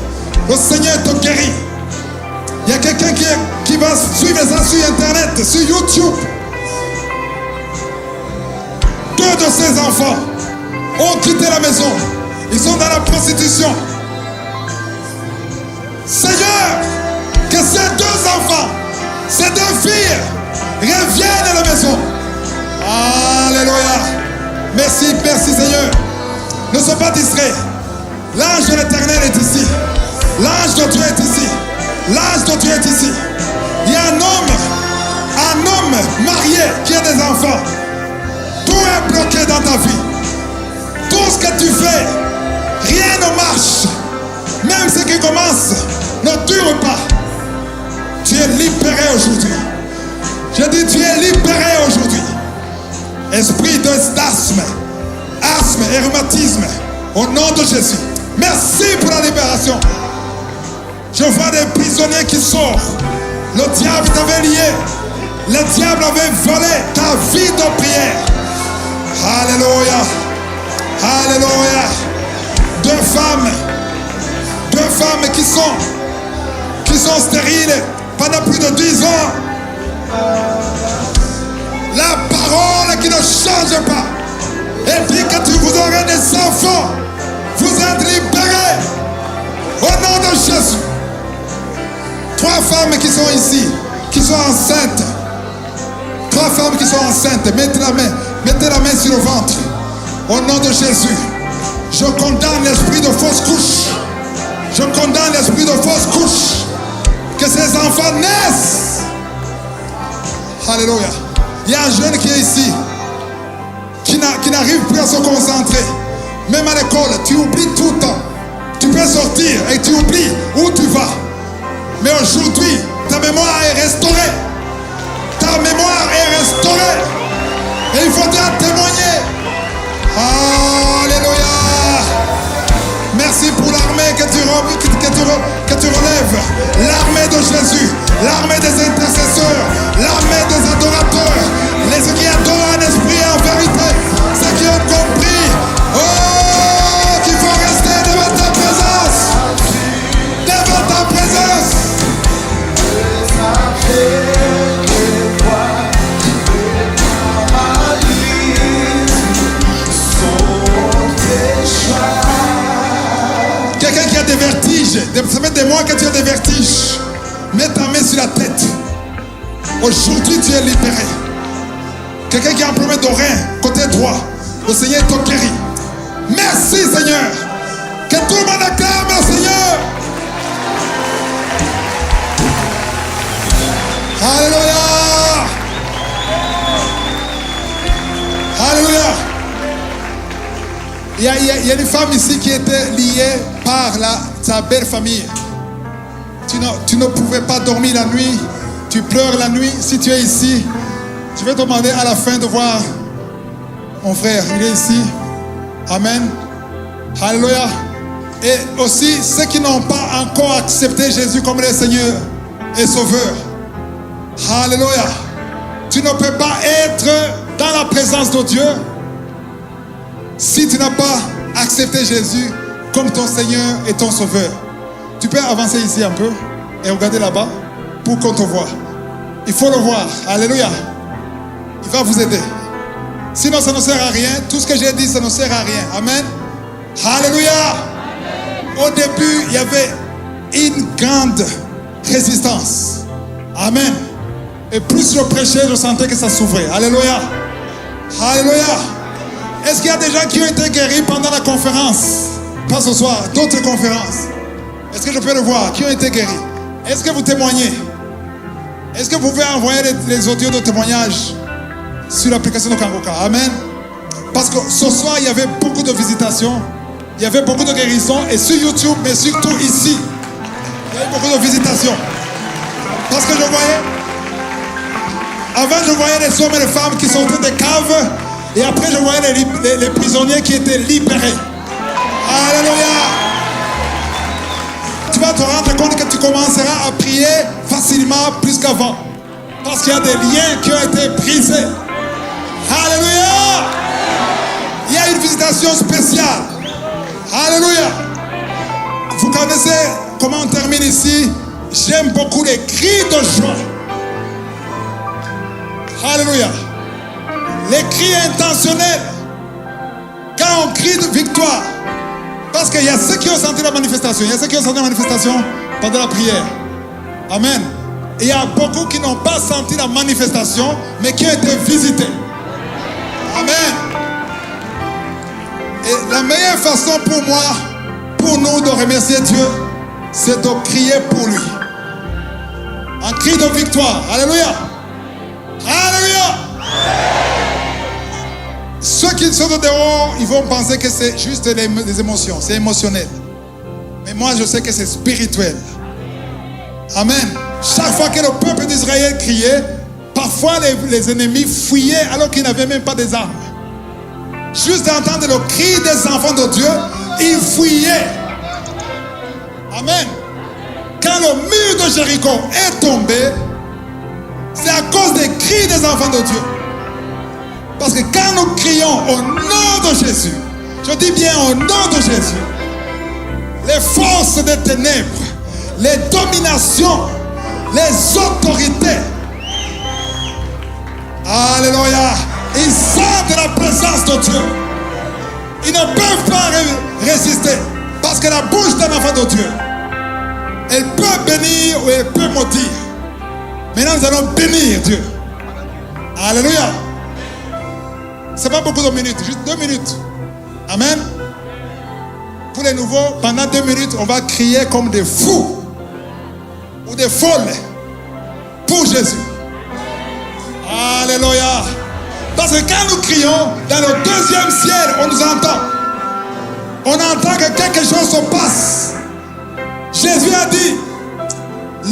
A: Le Seigneur te guérit. Il y a quelqu'un qui va suivre ça sur Internet, sur YouTube. 2 de ses enfants ont quitté la maison. Ils sont dans la prostitution. Seigneur, que ces 2 enfants, ces 2 filles reviennent à la maison. Alléluia. Merci Seigneur. Ne sois pas distrait. L'ange de l'Éternel est ici. L'ange de Dieu est ici. L'ange de Dieu est ici. Il y a un homme marié qui a des enfants. Tout est bloqué dans ta vie. Tout ce que tu fais, rien ne marche. Même ce qui commence ne dure pas. Tu es libéré aujourd'hui. Je dis, tu es libéré aujourd'hui. Esprit d'asthme, asthme et rhumatisme, au nom de Jésus. Merci pour la libération. Je vois des prisonniers qui sortent. Le diable t'avait lié. Le diable avait volé ta vie de prière. Alléluia. Alléluia. Deux femmes qui sont stériles pendant plus de 10 ans. La parole qui ne change pas. Elle dit que vous aurez des enfants. Vous êtes libérés. Au nom de Jésus. 3 femmes qui sont ici, qui sont enceintes. 3 femmes qui sont enceintes. Mettez la main sur le ventre. Au nom de Jésus. Je condamne l'esprit de fausse couche. Je condamne l'esprit de fausse couche. Que ces enfants naissent. Alléluia. Il y a un jeune qui est ici, qui n'arrive plus à se concentrer. Même à l'école, tu oublies tout le temps. Tu peux sortir et tu oublies où tu vas. Mais aujourd'hui, ta mémoire est restaurée. Ta mémoire est restaurée. Et il faudra témoigner. Alléluia. Merci pour l'armée que tu relèves. L'armée de Jésus. L'armée des intercesseurs. L'armée des adorateurs. Les qui adorent en esprit et en vérité. Ceux qui ont compris. Oh, qu'il faut rester devant ta présence. Devant ta présence. Quelqu'un qui a des vertiges, ça fait des mois que tu as des vertiges. Mets ta main sur la tête. Aujourd'hui, tu es libéré. Quelqu'un qui a un problème de rein, côté droit, le Seigneur te guérit. Merci, Seigneur. Que tout le monde acclame le Seigneur. Alléluia. Alléluia. Il y a une femme ici qui était liée par sa belle famille. Tu ne pouvais pas dormir la nuit. Tu pleures la nuit. Si tu es ici, je vais te demander à la fin de voir mon frère. Il est ici. Amen. Alléluia. Et aussi, ceux qui n'ont pas encore accepté Jésus comme le Seigneur et Sauveur. Alléluia. Tu ne peux pas être dans la présence de Dieu si tu n'as pas accepté Jésus comme ton Seigneur et ton Sauveur. Tu peux avancer ici un peu et regarder là-bas pour qu'on te voie. Il faut le voir. Alléluia. Il va vous aider. Sinon, ça ne sert à rien. Tout ce que j'ai dit, ça ne sert à rien. Amen. Alléluia. Au début, il y avait une grande résistance. Amen. Et plus je prêchais, je sentais que ça s'ouvrait. Alléluia. Alléluia. Est-ce qu'il y a des gens qui ont été guéris pendant la conférence? Pas ce soir, d'autres conférences. Est-ce que je peux le voir? Qui ont été guéris? Est-ce que vous témoignez? Est-ce que vous pouvez envoyer les audios de témoignages sur l'application de Kangoka? Amen. Parce que ce soir, il y avait beaucoup de visitations. Il y avait beaucoup de guérisons. Et sur YouTube, mais surtout ici, il y avait beaucoup de visitations. Parce que je voyais... Avant, je voyais les hommes et les femmes qui sortaient des caves. Et après, je voyais les prisonniers qui étaient libérés. Alléluia. Tu vas te rendre compte que tu commenceras à prier facilement plus qu'avant. Parce qu'il y a des liens qui ont été brisés. Alléluia. Il y a une visitation spéciale. Alléluia. Vous connaissez comment on termine ici? J'aime beaucoup les cris de joie. Alléluia. Les cris intentionnels. Quand on crie de victoire. Parce qu'il y a ceux qui ont senti la manifestation. Il y a ceux qui ont senti la manifestation pendant la prière. Amen. Et il y a beaucoup qui n'ont pas senti la manifestation, mais qui ont été visités. Amen. Et la meilleure façon pour moi, pour nous de remercier Dieu, c'est de crier pour lui. Un cri de victoire. Alléluia. Alléluia. Ceux qui sont au dehors, ils vont penser que c'est juste des émotions, c'est émotionnel. Mais moi, je sais que c'est spirituel. Amen. Chaque fois que le peuple d'Israël criait, parfois les ennemis fuyaient alors qu'ils n'avaient même pas des armes. Juste d'entendre le cri des enfants de Dieu, ils fuyaient. Amen. Quand le mur de Jéricho est tombé, c'est à cause des cris des enfants de Dieu. Parce que quand nous crions au nom de Jésus, je dis bien au nom de Jésus, les forces des ténèbres, les dominations, les autorités, alléluia, ils sentent la présence de Dieu. Ils ne peuvent pas résister. Parce que la bouche d'un enfant de Dieu, elle peut bénir ou elle peut maudire. Maintenant, nous allons bénir Dieu. Alléluia. Ce n'est pas beaucoup de minutes, juste 2 minutes. Amen. Pour les nouveaux, pendant 2 minutes, on va crier comme des fous ou des folles pour Jésus. Alléluia. Parce que quand nous crions, dans le 2e ciel, on nous entend. On entend que quelque chose se passe. Jésus a dit,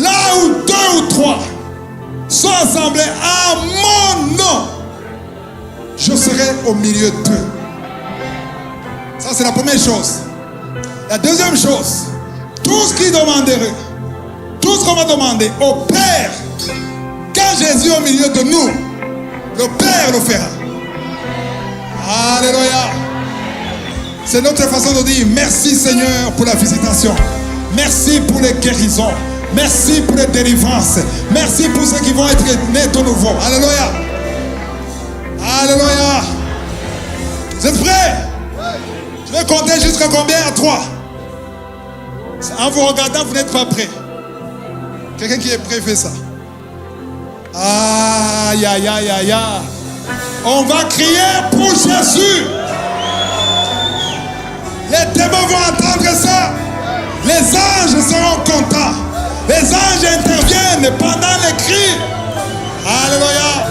A: là où 2 ou 3 sont assemblés à mon nom, je serai au milieu d'eux. Ça, c'est la première chose. La deuxième chose, tout ce qu'ils demanderaient, tout ce qu'on va demander au Père, quand Jésus est au milieu de nous, le Père le fera. Alléluia. C'est notre façon de dire merci Seigneur pour la visitation. Merci pour les guérisons. Merci pour les délivrances. Merci pour ceux qui vont être nés de nouveau. Alléluia. Alléluia. Vous êtes prêts? Je vais compter jusqu'à combien? À 3. En vous regardant, vous n'êtes pas prêts. Quelqu'un qui est prêt fait ça. Aïe, aïe, aïe, aïe, aïe. On va crier pour Jésus. Les démons vont entendre ça. Les anges seront contents. Les anges interviennent pendant les cris. Alléluia.